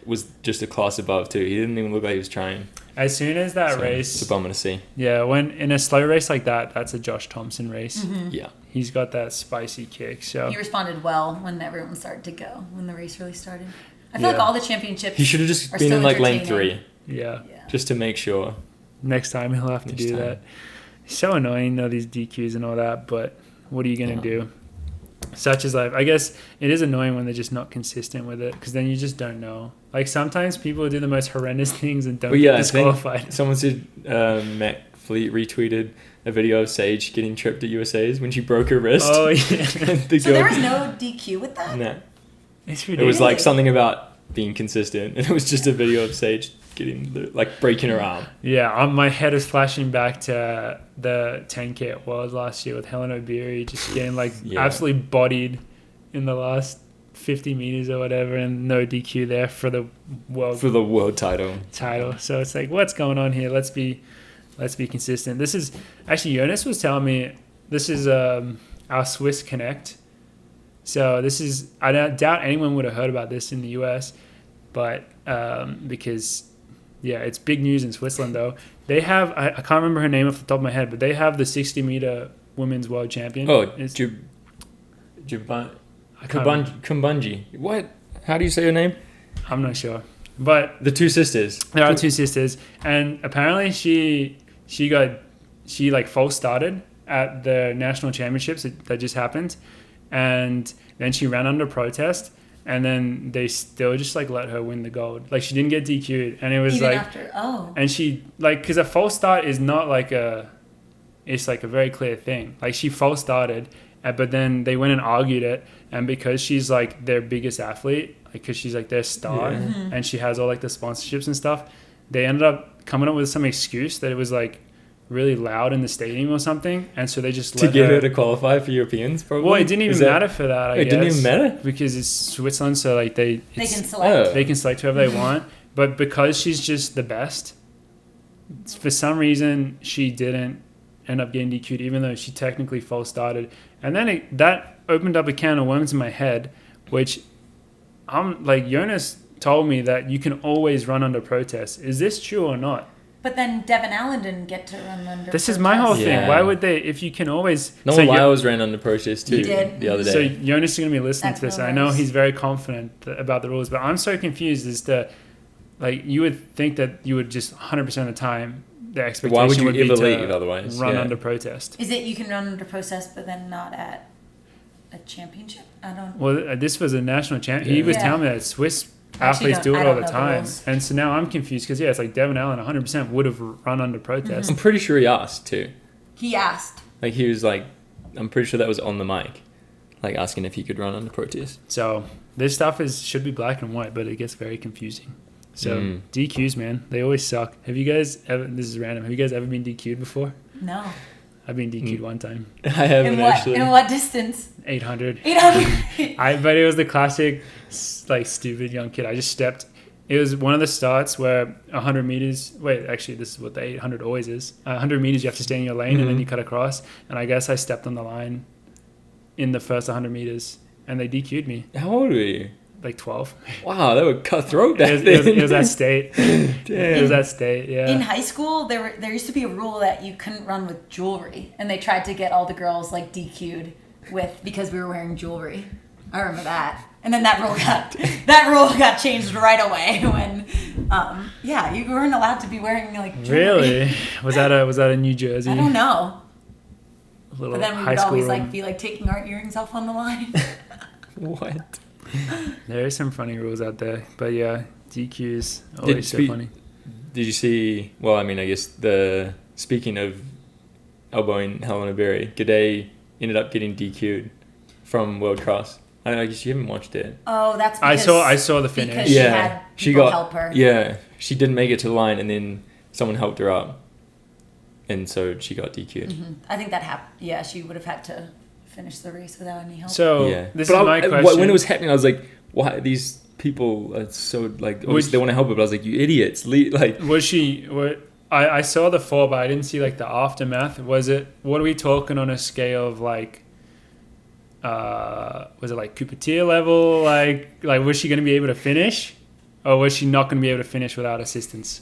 S3: was just a class above too. He didn't even look like he was trying.
S1: as soon as that
S3: So,
S1: race,
S3: it's a bummer to see.
S1: yeah, when in a slow race like that, that's a Josh Thompson race.
S3: Yeah.
S1: He's got that spicy kick. So
S2: He responded well when everyone started to go, when the race really started. I feel like
S1: Yeah.
S2: all the championships
S3: He should have just
S2: are
S3: been
S2: still
S3: in like lane
S2: entertaining.
S3: 3
S1: yeah.
S2: Yeah.
S3: just to make sure.
S1: Next time he'll have to
S3: Next
S1: do
S3: time.
S1: that. So annoying though, these DQs and all that, but what are you gonna
S3: Yeah.
S1: do? Such is life. I guess it is annoying when they're just not consistent with it because then you just don't know. Like sometimes people do the most horrendous things and don't
S3: But yeah,
S1: get
S3: I think
S1: disqualified.
S3: someone said Matt Fleet retweeted a video of Sage getting tripped at USA's when she broke her wrist.
S1: Oh yeah,
S3: The
S2: So there
S3: girl-
S2: was no DQ with that?
S3: Nah.
S1: it's
S3: It
S1: ridiculous.
S3: was like something about being consistent, and it was just a video of Sage getting like breaking her arm.
S1: Yeah, my head is flashing back to the 10K at Worlds last year with Helen O'Beary just getting like
S3: Yeah.
S1: absolutely bodied in the last 50 meters or whatever, and no DQ there for the world
S3: For the world title.
S1: title. So it's like, what's going on here? Let's be consistent. This is actually Jonas was telling me this is our Swiss Connect. So this is I doubt anyone would have heard about this in the US, but because yeah, it's big news in Switzerland though. They have I can't remember her name off the top of my head, but they have the 60-meter women's world champion.
S3: Oh,
S1: It's- I can't remember.
S3: Kumbunji. What? How do you say her name?
S1: I'm not sure, but
S3: The two sisters.
S1: there are two sisters, and apparently she like false started at the national championships that just happened, and then she ran under protest, and then they still just like let her win the gold. Like she didn't get DQ'd, and it was
S2: Even
S1: like,
S2: after, oh.
S1: and she like because a false start is not like it's like a very clear thing. Like she false started, but then they went and argued it, and because she's like their biggest athlete, like because she's like their star,
S3: Yeah.
S1: and she has all like the sponsorships and stuff, they ended up coming up with some excuse that it was like really loud in the stadium or something, and so they just
S3: To get her to qualify for Europeans, probably.
S1: Well, it didn't even matter for that. I guess.
S3: It didn't even matter
S1: because it's Switzerland, so like they
S2: can select.
S1: They can select whoever they want, but because she's just the best, for some reason she didn't end up getting DQ'd, even though she technically false started, and then that opened up a can of worms in my head, which I'm like, Jonas told me that you can always run under protest. Is this true or not?
S2: But then Devin Allen didn't get to run under
S1: This
S2: protest.
S1: is my whole thing.
S3: Yeah.
S1: Why would they, if you can always...
S3: Noah Lyles ran under protest too
S2: He did.
S3: the other day.
S1: So Jonas is going to be listening
S2: That's
S1: to this.
S2: no
S1: I know
S2: worries.
S1: he's very confident about the rules, but I'm so confused as to, like, you would think that you would just 100% of the time, the expectation
S3: Why would you
S1: be
S3: ever
S1: to
S3: leave otherwise?
S1: run
S3: Yeah.
S1: under protest.
S2: Is it you can run under protest, but then not at a championship? I don't.
S1: Well, this was a national champ. He was
S2: Yeah.
S1: telling me that Swiss
S2: Actually
S1: athletes do
S2: I
S1: it all
S2: don't
S1: the
S2: know the
S1: time.
S2: rules.
S1: And so now I'm confused because, yeah, it's like Devin Allen 100% would have run under protest.
S3: I'm pretty sure he asked too.
S2: He asked.
S3: Like he was like, I'm pretty sure that was on the mic, like asking if he could run under protest.
S1: So this stuff should be black and white, but it gets very confusing. So DQs, man, they always suck. Have you guys ever? This is random. Have you guys ever been DQ'd before?
S2: No.
S1: I've been DQ'd one time.
S3: I haven't
S2: In what?
S3: actually.
S2: In what distance?
S1: 800.
S2: 800.
S1: But it was the classic, like, stupid young kid. I just stepped. It was one of the starts where 100 meters. Wait, actually, this is what the 800 always is. 100 meters, you have to stay in your lane, and then you cut across. And I guess I stepped on the line in the first 100 meters, and they DQ'd me.
S3: How old were you?
S1: Like 12.
S3: Wow, they were cutthroat back
S1: It was
S3: then.
S1: at state. It was at state, yeah.
S2: In high school, there used to be a rule that you couldn't run with jewelry, and they tried to get all the girls like DQ'd because we were wearing jewelry. I remember that. And then that rule got changed right away when, you weren't allowed to be wearing like jewelry.
S1: Really? Was that a New Jersey?
S2: I don't know.
S1: Little
S2: But then we
S1: high
S2: would
S1: school
S2: always
S1: room?
S2: like be like taking our earrings off on the line.
S3: What?
S1: There is some funny rules out there, but yeah, DQs always so funny.
S3: Did you see? Well, I mean, I guess speaking of elbowing Helena Berry, G'day ended up getting DQ'd from World Cross. I guess you haven't watched it.
S2: Oh, that's because
S1: I saw the finish.
S2: Because she had people help her.
S3: Yeah, she didn't make it to the line, and then someone helped her up, and so she got DQ'd.
S2: Mm-hmm. I think that happened. Yeah, she would have had to finish the race without any help.
S1: So
S3: Yeah,
S1: this
S3: but
S1: is my question.
S3: When it was happening, I was like, "Why these people are so like? Obviously, they want to help her, but I was like, you idiots! Like,
S1: Was she? I saw the fall, but I didn't see like the aftermath. Was it? What are we talking on a scale of like? Was it like Coupeteer level? Like was she going to be able to finish, or was she not going to be able to finish without assistance?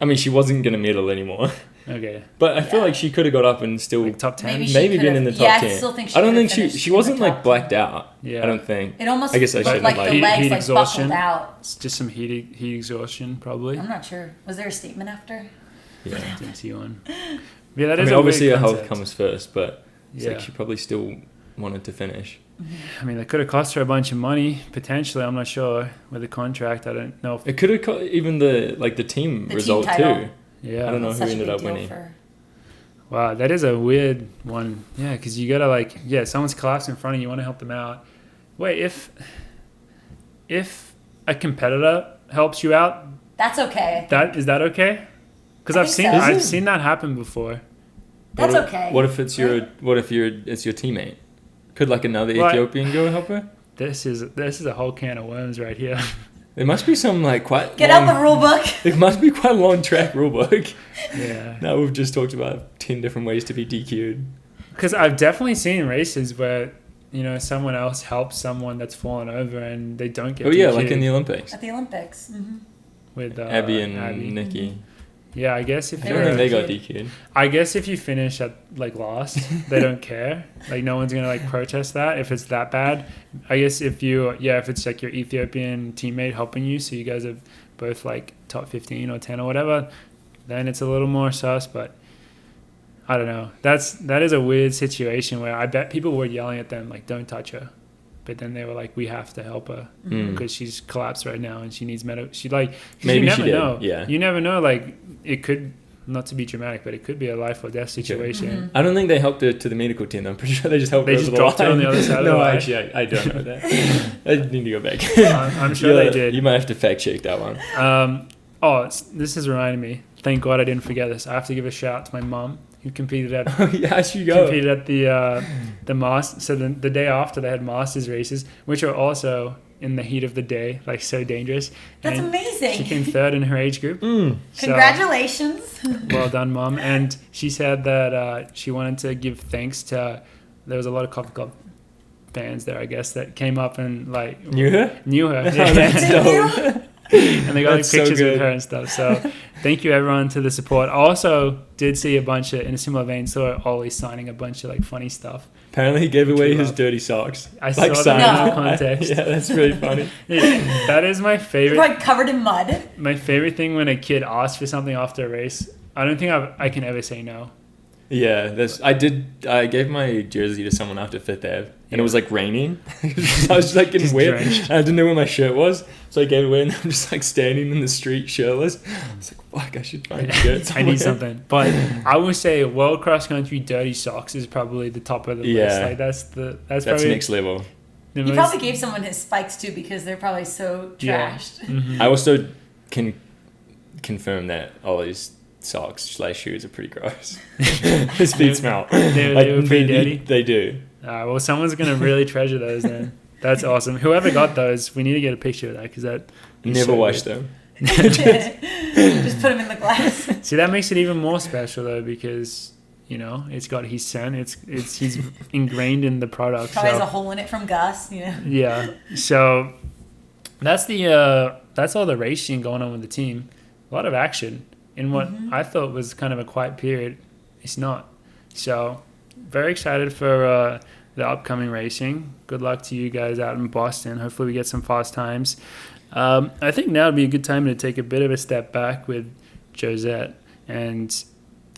S3: I mean, she wasn't gonna medal anymore,
S1: Okay,
S3: but I feel like she could have got up and still
S1: like top 10.
S2: Maybe she
S3: maybe been
S2: could've-
S3: in the top
S2: yeah,
S3: 10.
S2: I still think she
S3: I don't
S2: could've
S3: think
S2: finished
S3: she
S2: in the
S3: wasn't
S2: top
S3: like blacked
S2: 10.
S3: out.
S1: Yeah.
S3: I don't think.
S2: It almost
S3: I guess I
S2: looked
S3: shouldn't
S2: like
S3: like
S2: the legs
S1: heat
S2: like
S1: exhaustion.
S2: buckled out.
S1: It's just some heat exhaustion probably.
S2: I'm not sure. Was there a statement after?
S3: Yeah.
S1: Didn't see one. Yeah, that
S3: I
S1: is
S3: mean,
S1: a
S3: obviously her
S1: weird
S3: health
S1: concept.
S3: comes first, but it's
S1: Yeah.
S3: like she probably still wanted to finish.
S1: I mean, that could have cost her a bunch of money potentially. I'm not sure with the contract. I don't know.
S3: It could have even the team
S2: The
S3: result
S2: team title.
S3: too.
S1: Yeah.
S3: I don't know who
S2: Such a
S3: ended
S2: big
S3: up
S2: deal
S3: winning.
S2: for-
S1: Wow, that is a weird one. Yeah, because you gotta someone's collapsed in front of you, you want to help them out. Wait, if a competitor helps you out,
S2: That's okay.
S1: is that okay? Because
S2: I
S1: I've
S2: think
S1: seen
S2: so.
S1: I've seen that happen before.
S2: That's
S3: What if-
S2: okay.
S3: What if it's it's your teammate? Could like another
S1: Right.
S3: Ethiopian go help her?
S1: This is a whole can of worms right here.
S3: There must be some like quite
S2: Get
S3: long,
S2: out the rule book.
S3: There must be quite a long track rule book.
S1: Yeah.
S3: Now we've just talked about 10 different ways to be DQ'd.
S1: Because I've definitely seen races where someone else helps someone that's fallen over and they don't get.
S3: Oh yeah,
S1: DQ'd
S3: like in the Olympics.
S2: At the Olympics. Mm-hmm.
S1: with
S3: Abby and
S1: Abby.
S3: Nikki.
S1: Yeah, I guess if
S3: I
S2: They
S3: don't
S2: were
S3: think they got
S2: DQ'd.
S3: DQ'd.
S1: I guess if you finish at like last, they don't care. Like no one's gonna like protest that if it's that bad. I guess if it's like your Ethiopian teammate helping you, so you guys are both like top 15 or 10 or whatever, then it's a little more sus. But I don't know. That is a weird situation where I bet people were yelling at them like, "Don't touch her," but then they were like, "We have to help her because she's collapsed right now and she needs medical." She like 'cause
S3: Maybe
S1: you never
S3: she did,
S1: know.
S3: yeah.
S1: You never know. Like it could. Not to be dramatic, but it could be a life or death situation.
S2: Mm-hmm.
S3: I don't think they helped her to the medical team. I'm pretty sure they just helped
S1: They
S3: her
S1: just
S3: over
S1: dropped
S3: the
S1: her
S3: line.
S1: on the other side of
S3: no,
S1: the line?
S3: actually, I don't know that. I need to go back.
S1: I'm sure they did.
S3: You might have to fact check that one.
S1: This is reminding me. thank God I didn't forget this. I have to give a shout out to my mom who competed at
S3: Oh, yeah, you go.
S1: competed at the Masters. So the day after they had Masters races, which are also in the heat of the day, like so dangerous.
S2: That's
S1: And
S2: amazing.
S1: She came third in her age group.
S3: Mm.
S1: So,
S2: Congratulations.
S1: well done, Mom. And she said that she wanted to give thanks to. There was a lot of Coffee Club fans there, I guess, that came up and like
S3: Knew her?
S1: Knew her.
S3: That's
S1: Yeah.
S3: dope.
S1: And they got like,
S3: That's so
S1: pictures with
S3: good.
S1: her and stuff. So thank you everyone to the support. I also did see a bunch of, in a similar vein, saw Ollie signing a bunch of like funny stuff.
S3: Apparently he gave away
S1: True
S3: his
S1: love.
S3: dirty socks.
S1: I saw that
S3: signed
S2: in the
S3: them.
S1: context.
S3: Yeah, that's really funny.
S1: Yeah, that is my favorite.
S2: Like covered in mud.
S1: My favorite thing when a kid asks for something after a race. I don't think I can ever say no.
S3: Yeah, I gave my jersey to someone after Fifth Ave, and it was like raining. I was like getting
S1: Just
S3: wet.
S1: drenched.
S3: And I didn't know where my shirt was, so I gave it away, and I'm just like standing in the street shirtless. I was like, fuck, I should find a shirt
S1: I
S3: somewhere.
S1: need something. But I would say World Cross Country dirty socks is probably the top of the list.
S3: Yeah.
S1: Like that's
S3: That's
S1: probably
S3: next level.
S1: the
S2: You
S1: most.
S2: probably gave someone his spikes too because they're probably so
S1: Yeah.
S2: trashed.
S1: Mhm.
S3: I also can confirm that Ollie's socks/shoes are pretty gross. His feet smell.
S1: They were pretty dirty?
S3: They do.
S1: Well, someone's gonna really treasure those then. That's awesome. Whoever got those, we need to get a picture of that because that. is
S3: Never
S1: so
S3: wash
S1: good.
S3: them.
S2: Just put them in the glass.
S1: See, that makes it even more special though because it's got his scent. He's ingrained in the product.
S2: Probably has a
S1: So,
S2: hole in it from Gus.
S1: yeah. So that's all the racing going on with the team. A lot of action in what I thought was kind of a quiet period. It's not. So very excited for the upcoming racing. Good luck to you guys out in Boston. Hopefully we get some fast times. I think now would be a good time to take a bit of a step back with Josette and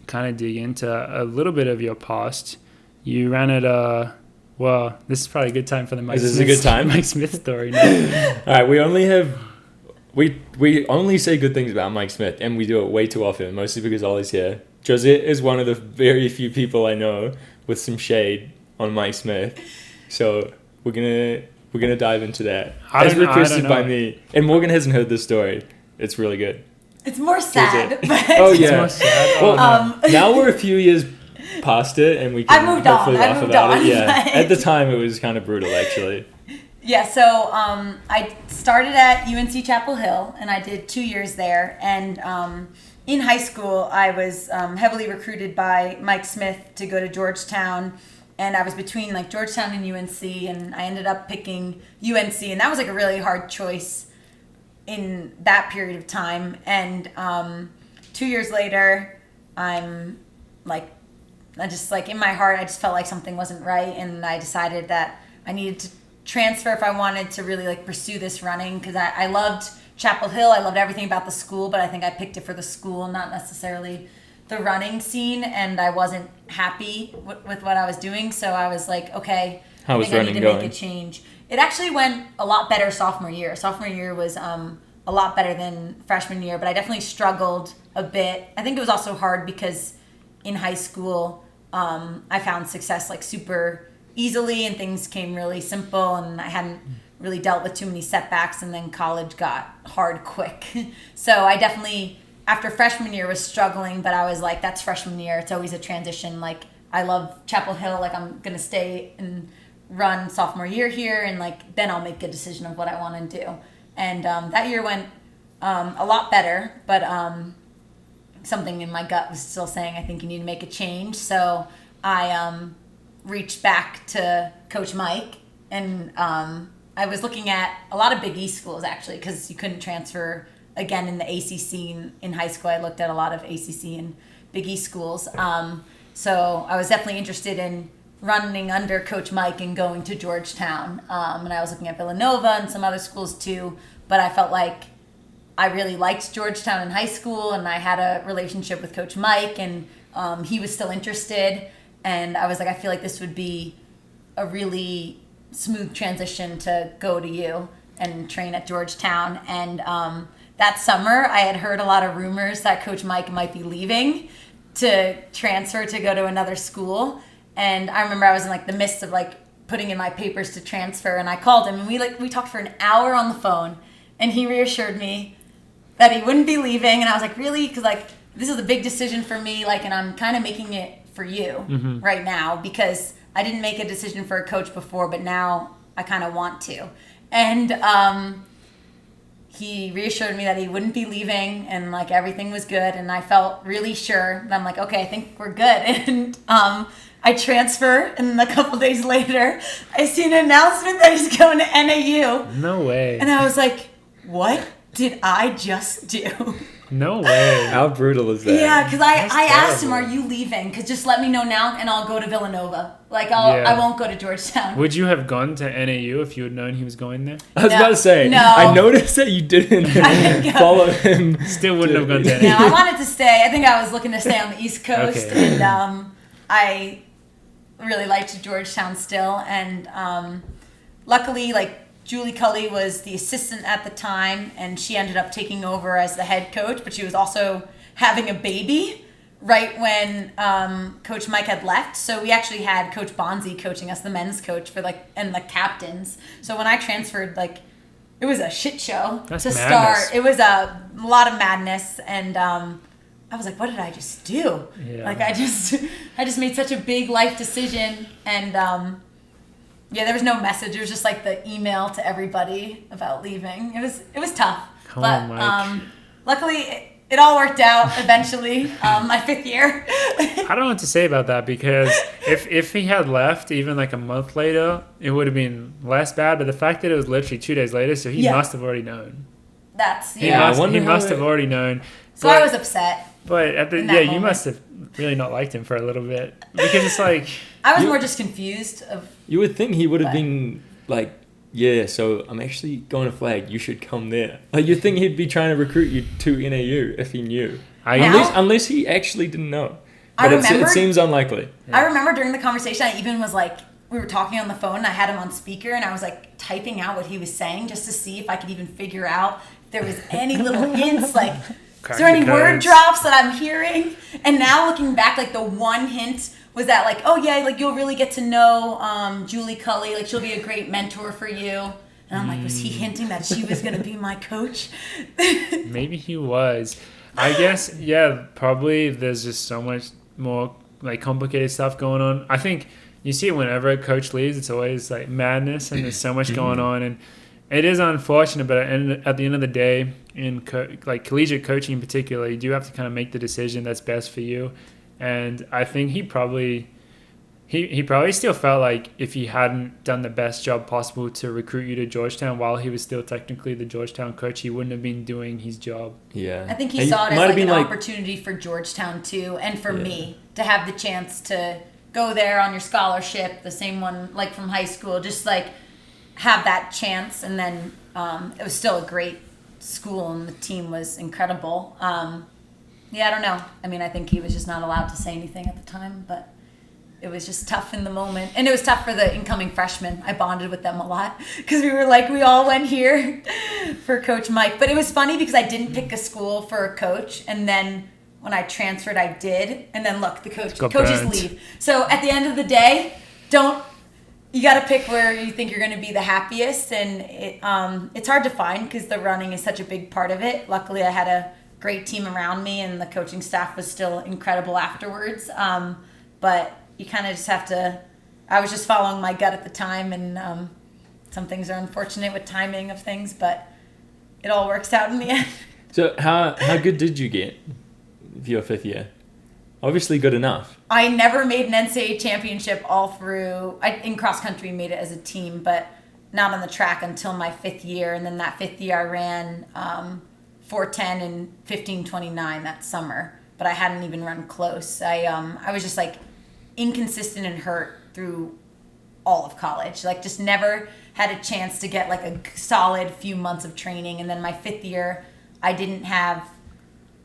S1: kind of dig into a little bit of your past. You ran at well, this is probably a good time for the Mike
S3: Is this
S1: Smith,
S3: a good time?
S1: Mike Smith story. No?
S3: All right, we only say good things about Mike Smith, and we do it way too often, mostly because Ollie's here. Josette is one of the very few people I know with some shade on Mike Smith, so we're gonna dive into that as requested by me. And Morgan hasn't heard this story. It's really good.
S2: It's more sad. But
S3: Oh
S1: It's
S3: yeah.
S1: more sad.
S3: Well,
S1: no.
S3: now we're a few years past it, and we can
S2: I moved on.
S3: hopefully
S2: I
S3: laugh
S2: moved
S3: about
S2: on,
S3: it. Yeah,
S2: but-
S3: at the time it was kind of brutal, actually.
S2: Yeah, so I started at UNC Chapel Hill, and I did 2 years there. And in high school, I was heavily recruited by Mike Smith to go to Georgetown. And I was between like Georgetown and UNC, and I ended up picking UNC. And that was like a really hard choice in that period of time. And 2 years later, I'm like, I just like in my heart, I just felt like something wasn't right. And I decided that I needed to transfer if I wanted to really like pursue this running, because I loved Chapel Hill. I loved everything about the school, but I think I picked it for the school, not necessarily the running scene. And I wasn't happy with what I was doing. So I was like, okay,
S3: How was
S2: I think I
S3: running
S2: need to
S3: going?
S2: make a change. It actually went a lot better sophomore year. Sophomore year was a lot better than freshman year, but I definitely struggled a bit. I think it was also hard because in high school, I found success like super easily and things came really simple, and I hadn't really dealt with too many setbacks, and then college got hard quick. So I definitely, after freshman year, was struggling, but I was like, that's freshman year. It's always a transition. Like, I love Chapel Hill. Like, I'm going to stay and run sophomore year here, and like then I'll make a decision of what I want to do. And that year went a lot better, but something in my gut was still saying, I think you need to make a change. So I reached back to Coach Mike, and I was looking at a lot of Big East schools actually, because you couldn't transfer again in the ACC. In high school, I looked at a lot of ACC and Big East schools. So I was definitely interested in running under Coach Mike and going to Georgetown. And I was looking at Villanova and some other schools too, but I felt like I really liked Georgetown in high school, and I had a relationship with Coach Mike, and he was still interested. And I was like, I feel like this would be a really smooth transition to go to you and train at Georgetown. And that summer, I had heard a lot of rumors that Coach Mike might be leaving to transfer to go to another school. And I remember I was in like the midst of like putting in my papers to transfer, and I called him, and we talked for an hour on the phone, and he reassured me that he wouldn't be leaving. And I was like, really? Because like this is a big decision for me, like, and I'm kind of making it for you right now because I didn't make a decision for a coach before, but now I kind of want to. And he reassured me that he wouldn't be leaving and like everything was good. And I felt really sure that I'm like, okay, I think we're good. And I transfer, and a couple days later, I see an announcement that he's going to NAU.
S1: No way.
S2: And I was like, what did I just do?
S1: No way.
S3: How brutal is that?
S2: Yeah, because I asked him,
S1: terrible.
S2: are you leaving? Because just let me know now and I'll go to Villanova. Like, I won't go to Georgetown.
S1: Would you have gone to NAU if you had known he was going there?
S3: I was
S2: No.
S3: about to say,
S2: No.
S3: I noticed that you didn't follow him.
S1: Still wouldn't have gone to NAU.
S2: No, I wanted to stay. I think I was looking to stay on the East Coast.
S1: Okay.
S2: And I really liked Georgetown still. And luckily, like, Julie Cully was the assistant at the time, and she ended up taking over as the head coach, but she was also having a baby right when Coach Mike had left. So we actually had Coach Bonzi coaching us, the men's coach, and the captains. So when I transferred, like, it was a shit show
S1: That's
S2: to
S1: madness.
S2: start. It was a lot of madness, and I was like, what did I just do?
S1: Yeah.
S2: Like, I just made such a big life decision, and yeah, there was no message. It was just like the email to everybody about leaving. It was tough.
S1: Come
S2: but
S1: on, Mike.
S2: Luckily it all worked out eventually. My 5th year.
S1: I don't know what to say about that because if he had left even like a month later, it would have been less bad. But the fact that it was literally 2 days later, so he
S2: Yeah.
S1: must have already known.
S2: That's
S1: He
S3: Yeah, I
S1: must,
S3: wonder
S1: he
S3: how
S1: must
S3: it-
S1: have already known.
S2: So I was upset.
S1: But at the
S2: in that
S1: yeah, you
S2: moment.
S1: must have really not liked him for a little bit because it's like
S2: I was
S3: You-
S2: more just confused of
S3: You would think he would have
S2: But-
S3: been like, yeah, so I'm actually going to flag. You should come there. Like, you'd think he'd be trying to recruit you to NAU if he knew.
S1: I
S2: Now-
S3: Unless he actually didn't know.
S2: I
S3: But it
S2: remembered-
S3: seems unlikely.
S2: I remember during the conversation, I even was like, we were talking on the phone, and I had him on speaker, and I was like typing out what he was saying just to see if I could even figure out if there was any little hints, like, is there any
S1: Crack the
S2: word
S1: codes.
S2: drops that I'm hearing? And now looking back, like, the one hint was that, like, oh yeah, like, you'll really get to know Julie Cully, like, she'll be a great mentor for you. And I'm like, was he hinting that she was gonna be my coach?
S1: maybe he was. I guess yeah, probably there's just so much more like complicated stuff going on. I think you see it whenever a coach leaves, it's always like madness and there's so much going on, and it is unfortunate, but at the end of the day, in like collegiate coaching in particular, you do have to kind of make the decision that's best for you. And I think he probably still felt like if he hadn't done the best job possible to recruit you to Georgetown while he was still technically the Georgetown coach, he wouldn't have been doing his job.
S3: Yeah.
S2: I think he
S3: And
S2: saw it as
S3: might have
S2: like
S3: been
S2: an opportunity for Georgetown too, and for me to have the chance to go there on your scholarship, the same one like from high school, just like have that chance. And then it was still a great school, and the team was incredible. Yeah, I don't know. I mean, I think he was just not allowed to say anything at the time, but it was just tough in the moment. And it was tough for the incoming freshmen. I bonded with them a lot because we were like, we all went here for Coach Mike. But it was funny because I didn't pick a school for a coach. And then when I transferred, I did. And then look, the coaches
S1: burnt.
S2: leave. So at the end of the day, you got to pick where you think you're going to be the happiest. And it's hard to find because the running is such a big part of it. Luckily, I had a great team around me, and the coaching staff was still incredible afterwards. But you kind of just have to, I was just following my gut at the time, and some things are unfortunate with timing of things, but it all works out in the end.
S3: So how good did you get for your 5th year? Obviously good enough.
S2: I never made an NCAA championship all through, in cross country made it as a team, but not on the track until my 5th year. And then that 5th year I ran 4:10 and 15:29 that summer, but I hadn't even run close. I was just like inconsistent and hurt through all of college. Like, just never had a chance to get like a solid few months of training. And then my 5th year, I didn't have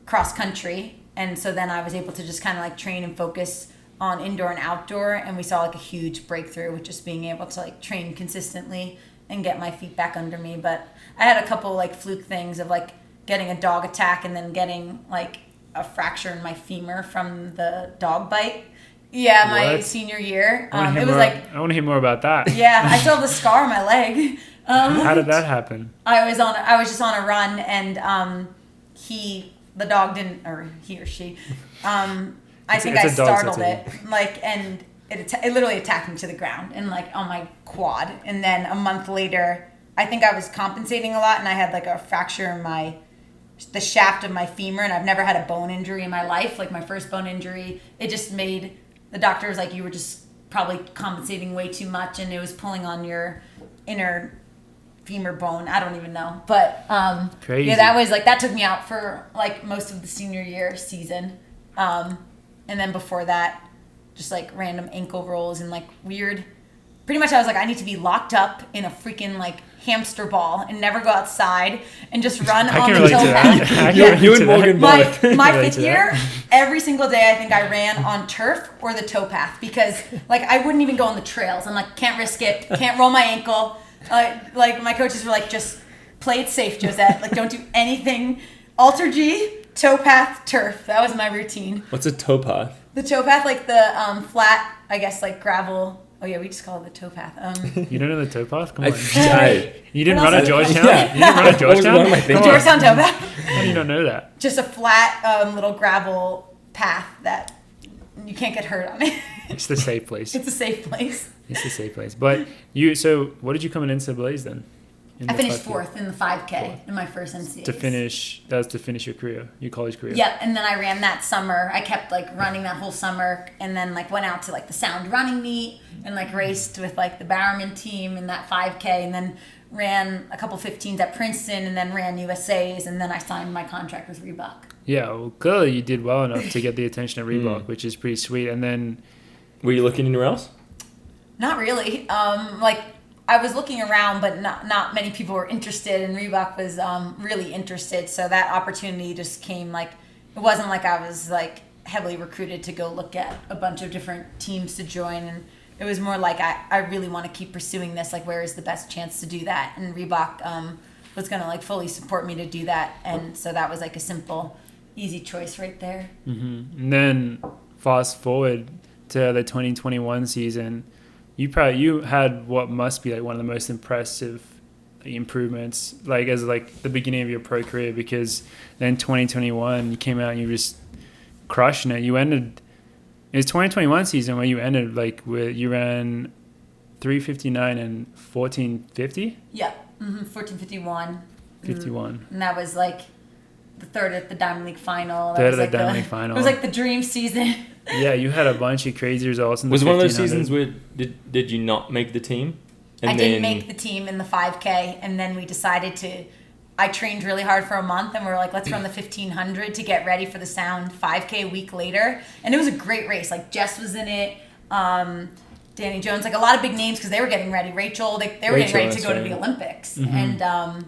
S2: cross country. And so then I was able to just kind of like train and focus on indoor and outdoor. And we saw like a huge breakthrough with just being able to like train consistently and get my feet back under me. But I had a couple like fluke things of like getting a dog attack and then getting like a fracture in my femur from the dog bite. Yeah, my
S1: What?
S2: senior year.
S1: I want
S2: It was like,
S1: I want to hear more about that.
S2: yeah, I still have the scar on my leg.
S1: How did that happen?
S2: I was just on a run, and he the dog didn't, or he or she, I think
S1: it's
S2: I
S1: a dog,
S2: startled
S1: so
S2: it, like, and it literally attacked me to the ground and like on my quad. And then a month later, I think I was compensating a lot, and I had like a fracture in the shaft of my femur, and I've never had a bone injury in my life. Like my first bone injury, it just made the doctor was like, you were just probably compensating way too much, and it was pulling on your inner femur bone. I don't even know, but
S1: Crazy.
S2: yeah, that was like that took me out for like most of the senior year season, and then before that, just like random ankle rolls and like weird. Pretty much, I was like, I need to be locked up in a freaking like hamster ball and never go outside and just run on the towpath.
S3: You and Morgan both.
S2: My fifth year, every single day, I think I ran on turf or the towpath because like I wouldn't even go on the trails. I'm like, can't risk it, can't roll my ankle. Like my coaches were like, just play it safe, Josette. Like don't do anything. Alter G, towpath, turf. That was my routine.
S3: What's a towpath?
S2: The towpath, like the flat, I guess, like gravel. Oh yeah, we just call it the towpath.
S1: You don't know the towpath? Come on. You didn't run at Georgetown?
S3: Yeah.
S1: You didn't run at Georgetown?
S2: The Georgetown towpath.
S1: How do you not know that?
S2: Just a flat little gravel path that you can't get hurt on it.
S1: It's the safe place.
S2: It's a safe place.
S1: It's the safe place. But so what did you come into Blaze then?
S2: I finished fourth in the 5K in my first NCAAs.
S1: That was to finish your career, your college career.
S2: Yep, and then I ran that summer. I kept like running that whole summer, and then like went out to like the Sound running meet and like raced with like the Bowerman team in that 5K, and then ran a couple 15s at Princeton, and then ran USA's, and then I signed my contract with Reebok.
S1: Yeah, well, clearly you did well enough to get the attention of Reebok, which is pretty sweet. And then,
S3: were you looking anywhere else?
S2: Not really. Like I was looking around, but not many people were interested, and Reebok was really interested. So that opportunity just came. Like it wasn't like I was like heavily recruited to go look at a bunch of different teams to join, and it was more like I really want to keep pursuing this. Like where is the best chance to do that? And Reebok was gonna like fully support me to do that, and so that was like a simple, easy choice right there.
S1: Mm-hmm. And then fast forward to the 2021 season. You had what must be like one of the most impressive improvements, like as like the beginning of your pro career, because then 2021 you came out and you were just crushing it. It was 2021 season where you ended like with you ran 3:59 and 14:50.
S2: Yeah, 14:51.
S1: 51.
S2: And that was like the third at the Diamond League final.
S1: Third at the Diamond League final.
S2: It was like the dream season.
S1: Yeah, you had a bunch of crazy results in the 1500.
S3: Was one of those seasons where did you not make the team?
S2: I didn't make the team in the 5K, and then we decided I trained really hard for a month, and we were like, let's run the 1500 to get ready for the Sound 5K a week later. And it was a great race. Like Jess was in it, Danny Jones, like a lot of big names because they were getting ready. Rachel, they were getting ready to go to the Olympics. Mm-hmm. And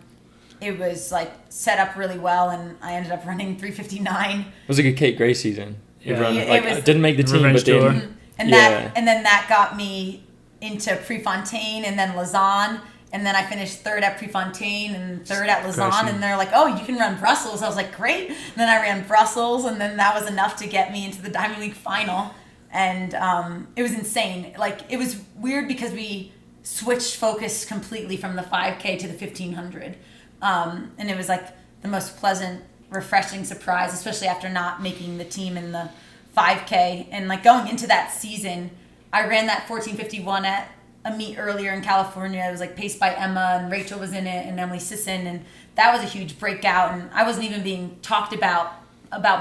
S2: it was like set up really well, and I ended up running 3:59. It
S3: was like a Kate Gray season.
S2: Yeah.
S3: I didn't make the team, but then
S2: and then that got me into Prefontaine and then Lausanne, and then I finished third at Prefontaine and third at Lausanne, and they're like, oh, you can run Brussels. I was like, great. And then I ran Brussels, and then that was enough to get me into the Diamond League final, and it was insane. Like it was weird because we switched focus completely from the 5K to the 1500, and it was like the most pleasant, refreshing surprise, especially after not making the team in the 5K. And like going into that season, I ran that 14:51 at a meet earlier in California. It was like paced by Emma, and Rachel was in it, and Emily Sisson, and that was a huge breakout. And I wasn't even being talked about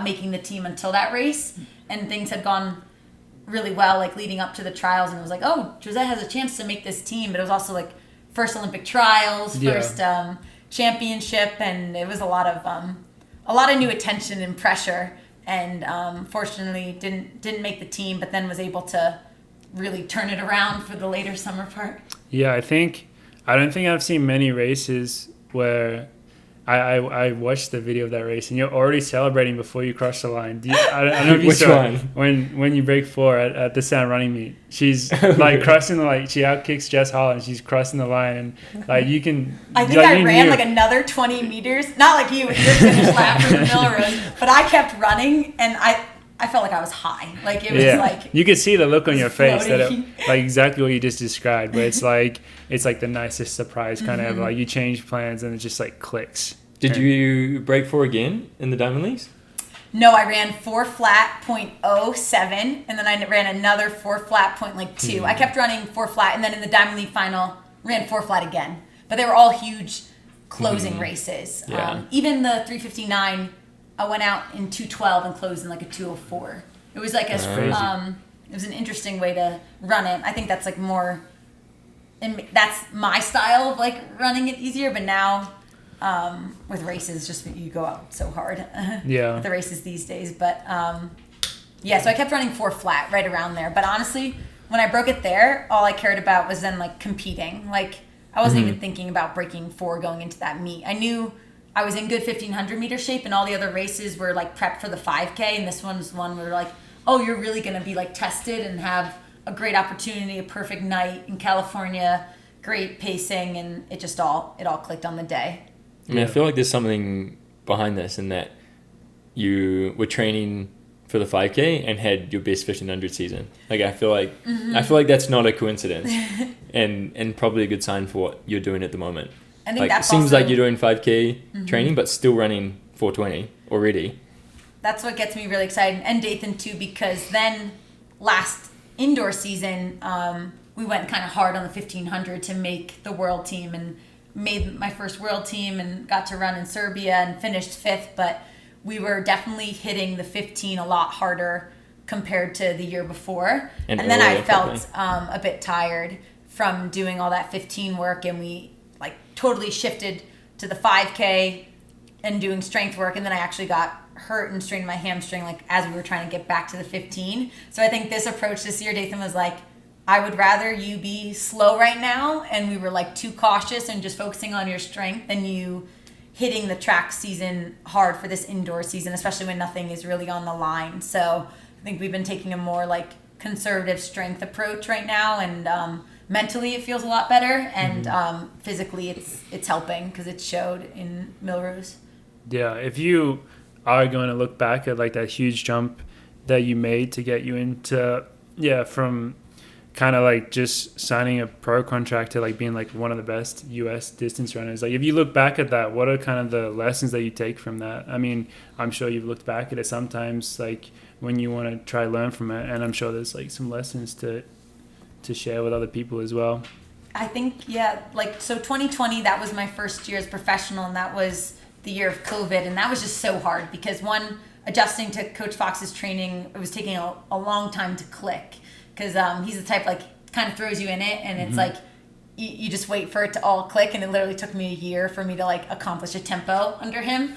S2: making the team until that race, and things had gone really well, like leading up to the trials, and it was like, oh, Josette has a chance to make this team. But it was also like first Olympic trials, first championship, and it was a lot of new attention and pressure, and fortunately didn't make the team, but then was able to really turn it around for the later summer part.
S1: Yeah, I don't think I've seen many races where I watched the video of that race and you're already celebrating before you cross the line. I don't know if you
S3: Which
S1: saw
S3: one?
S1: When you break 4 at the Sound running meet. She's like crossing the line. She outkicks Jess Holland. She's crossing the line, and like you can.
S2: I think I ran like another 20 meters. Not like you with your finish lap from the Millrose, but I kept running, and I felt like I was high. Like it was like
S1: you could see the look on your face
S2: floating.
S1: that like exactly what you just described. Where it's like the nicest surprise kind of like you change plans and it just like clicks.
S3: Did you break 4 again in the Diamond Leagues?
S2: No, I ran 4 flat .07, and then I ran another 4 flat .2. I kept running 4 flat, and then in the Diamond League final, ran 4 flat again. But they were all huge closing races.
S3: Yeah.
S2: Even the 359, I went out in 2:12 and closed in like a 2:04. It was like it was an interesting way to run it. I think that's like more, and that's my style of like running it easier. But now with races, just you go out so hard.
S1: Yeah.
S2: With the races these days, but yeah. So I kept running 4 flat right around there. But honestly, when I broke it there, all I cared about was then like competing. Like I wasn't even thinking about breaking 4 going into that meet. I knew I was in good 1500 meter shape, and all the other races were like prepped for the 5K, and this one's one where like, oh, you're really going to be like tested and have a great opportunity, a perfect night in California, great pacing, and it all clicked on the day.
S3: I mean, I feel like there's something behind this in that you were training for the 5K and had your best 1500 season. Like I feel like that's not a coincidence, and probably a good sign for what you're doing at the moment.
S2: I think
S3: like
S2: that's
S3: it seems
S2: also,
S3: like you're doing 5K training, but still running 420 already.
S2: That's what gets me really excited, and Dathan too, because then last indoor season we went kind of hard on the 1500 to make the world team, and made my first world team and got to run in Serbia and finished 5th, but we were definitely hitting the 15 a lot harder compared to the year before. And then I felt a bit tired from doing all that 15 work, and we like totally shifted to the 5K and doing strength work, and then I actually got hurt and strained my hamstring like as we were trying to get back to the 15. So I think this approach this year, Dathan was like, I would rather you be slow right now, and we were like too cautious and just focusing on your strength, than you hitting the track season hard for this indoor season, especially when nothing is really on the line. So I think we've been taking a more like conservative strength approach right now, and mentally it feels a lot better, and physically it's helping because it showed in Millrose.
S1: Yeah, if you are going to look back at like that huge jump that you made to get you into, from kind of like just signing a pro contract to like being like one of the best US distance runners, like if you look back at that, what are kind of the lessons that you take from that? I mean, I'm sure you've looked back at it sometimes like when you want to try learn from it, and I'm sure there's like some lessons to share with other people as well.
S2: I think, like, so 2020, that was my first year as professional, and that was the year of COVID, and that was just so hard because one, adjusting to Coach Fox's training, it was taking a long time to click, because he's the type like kind of throws you in it, and it's like you just wait for it to all click, and it literally took me a year for me to like accomplish a tempo under him.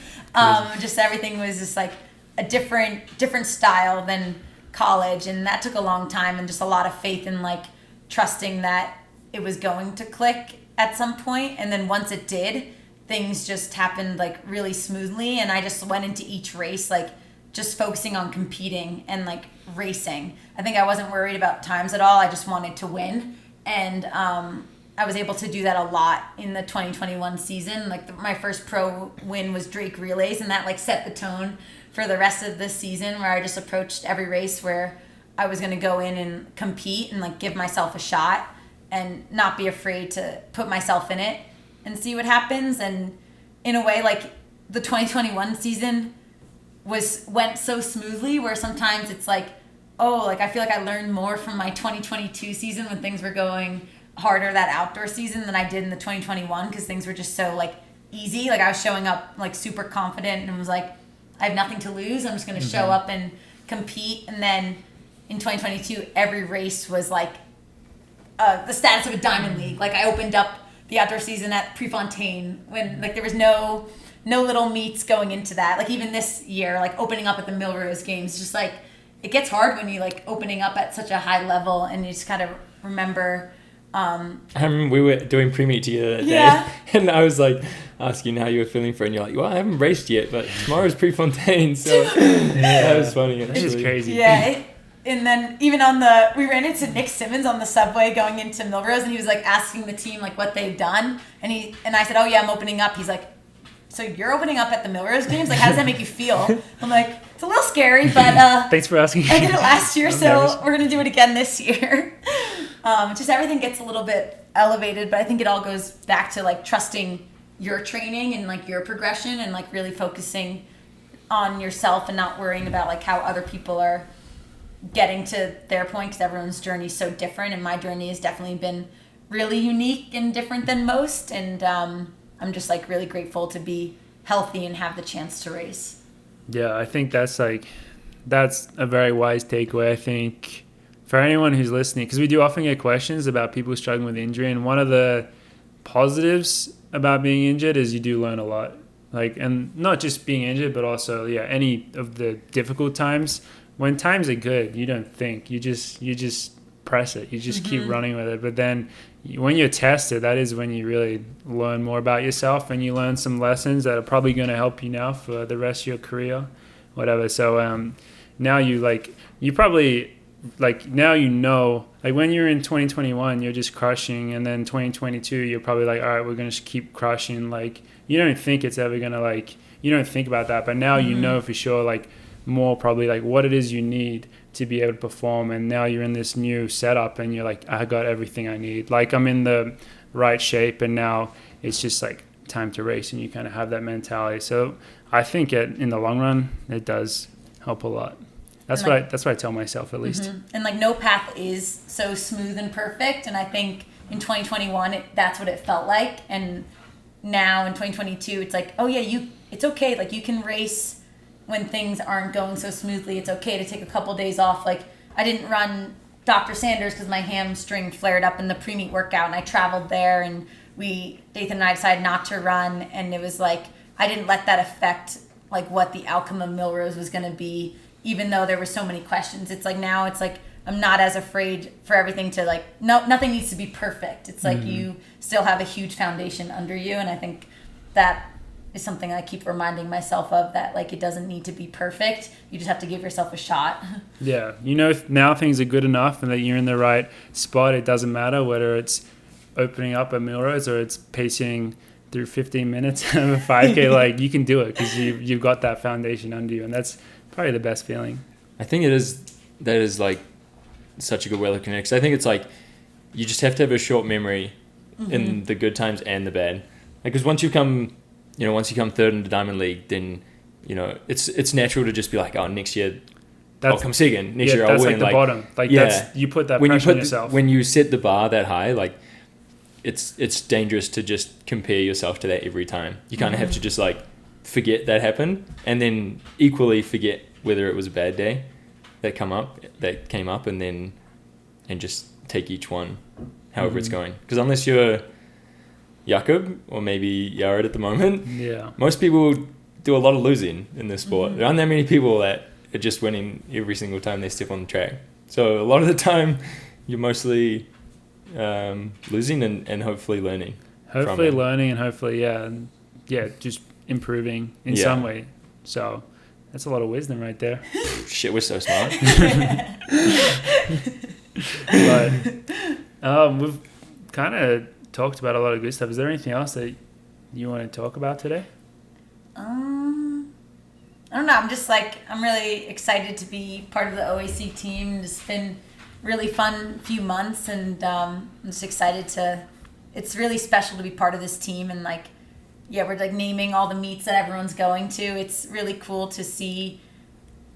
S2: Just everything was just like a different style than college, and that took a long time, and just a lot of faith in like trusting that it was going to click at some point. And then once it did, things just happened like really smoothly, and I just went into each race like just focusing on competing and like racing. I think I wasn't worried about times at all. I just wanted to win, and I was able to do that a lot in the 2021 season. Like my first pro win was Drake Relays, and that like set the tone for the rest of the season, where I just approached every race where I was going to go in and compete and like give myself a shot and not be afraid to put myself in it and see what happens. And in a way, like the 2021 season went so smoothly, where sometimes it's like, oh, like I feel like I learned more from my 2022 season when things were going harder that outdoor season than I did in the 2021, because things were just so like easy. Like I was showing up like super confident and was like, I have nothing to lose. I'm just going to show up and compete. And then in 2022, every race was like the status of a Diamond League. Like I opened up the outdoor season at Prefontaine when like there was no little meets going into that. Like even this year, like opening up at the Millrose games, just like it gets hard when you like opening up at such a high level, and you just kind of remember.
S3: I remember we were doing pre-meet together that day, and I was like asking how you were feeling for it, and you're like, well, I haven't raced yet, but tomorrow's Prefontaine, so that was funny.
S1: This is crazy.
S2: Yeah. And then even we ran into Nick Simmons on the subway going into Millrose, and he was like asking the team like what they've done, and I said, oh yeah, I'm opening up. He's like, so you're opening up at the Millrose games? Like, how does that make you feel? I'm like, it's a little scary, but
S1: thanks for asking.
S2: I did it last year, so we're gonna do it again this year. Just everything gets a little bit elevated, but I think it all goes back to like trusting your training and like your progression, and like really focusing on yourself and not worrying about like how other people are getting to their point, because everyone's journey is so different, and my journey has definitely been really unique and different than most, and I'm just like really grateful to be healthy and have the chance to race.
S1: Yeah, I think that's a very wise takeaway. I think for anyone who's listening, because we do often get questions about people struggling with injury, and one of the positives about being injured is you do learn a lot. Like, and not just being injured, but also, any of the difficult times. When times are good, you don't think. You just press it. You just keep running with it. But then when you're tested, that is when you really learn more about yourself, and you learn some lessons that are probably going to help you now for the rest of your career, whatever. So now you probably, now like when you're in 2021, you're just crushing, and then 2022, you're probably like, all right, we're going to keep crushing. Like, you don't think it's ever going to, you don't think about that. But now you know for sure, more probably what it is you need to be able to perform. And now you're in this new setup, and you're like, I got everything I need. I'm in the right shape, and now it's just time to race, and you kind of have that mentality. So I think in the long run, it does help a lot. That's what I tell myself, at least.
S2: And no path is so smooth and perfect. And I think in 2021, that's what it felt like. And now in 2022, it's oh yeah, it's okay. You can race when things aren't going so smoothly. It's okay to take a couple days off. I didn't run Dr. Sanders because my hamstring flared up in the pre-meet workout, and I traveled there, and Nathan and I decided not to run, and it was I didn't let that affect what the outcome of Millrose was going to be, even though there were so many questions. It's now it's I'm not as afraid for everything to nothing needs to be perfect. It's you still have a huge foundation under you, and I think that is something I keep reminding myself of, that it doesn't need to be perfect. You just have to give yourself a shot.
S1: Yeah, now things are good enough, and that you're in the right spot. It doesn't matter whether it's opening up a Millrose or it's pacing through 15 minutes of a 5K. You can do it because you've got that foundation under you, and that's probably the best feeling.
S3: I think that is such a good way of looking at it, because I think it's you just have to have a short memory in the good times and the bad. Because once you come third in the Diamond League, then it's natural to just be oh, next year I'll come second. Next year I'll win.
S1: That's the bottom. You put that pressure on yourself.
S3: When you set the bar that high, it's dangerous to just compare yourself to that every time. You kind of have to just forget that happened, and then equally forget whether it was a bad day that came up, and just take each one however it's going. Because unless you're Jakob or maybe Jared at the moment, most people do a lot of losing in this sport. There aren't that many people that are just winning every single time they step on the track. So a lot of the time you're mostly losing and hopefully learning.
S1: Learning, and hopefully just improving in some way. So that's a lot of wisdom right there.
S3: Shit, we're so smart.
S1: But we've kind of talked about a lot of good stuff. Is there anything else that you want to talk about today?
S2: I don't know. I'm just I'm really excited to be part of the OAC team. It's been really fun few months, and I'm just excited it's really special to be part of this team, and we're naming all the meets that everyone's going to. It's really cool to see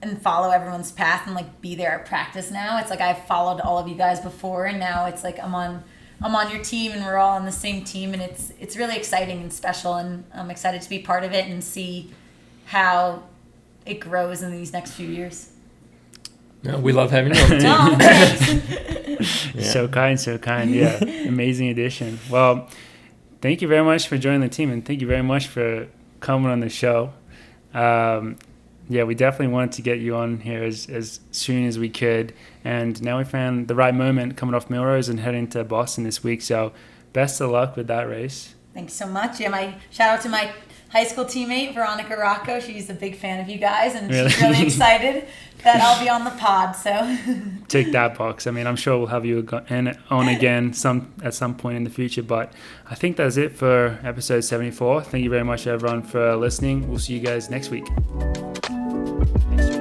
S2: and follow everyone's path and be there at practice now. It's I've followed all of you guys before, and now it's I'm on your team, and we're all on the same team, and it's really exciting and special, and I'm excited to be part of it and see how it grows in these next few years.
S3: No, we love having you on the team.
S2: Oh, thanks.
S1: So kind. Yeah, amazing addition. Well, thank you very much for joining the team, and thank you very much for coming on the show. We definitely wanted to get you on here as soon as we could, and now we found the right moment coming off Millrose and heading to Boston this week. So best of luck with that race.
S2: Thanks so much. Yeah, my shout out to my high school teammate Veronica Rocco. She's a big fan of you guys, and she's really excited that I'll be on the pod. So
S1: tick that box. I mean, I'm sure we'll have you on again at some point in the future. But I think that's it for episode 74. Thank you very much, everyone, for listening. We'll see you guys next week. Thanks.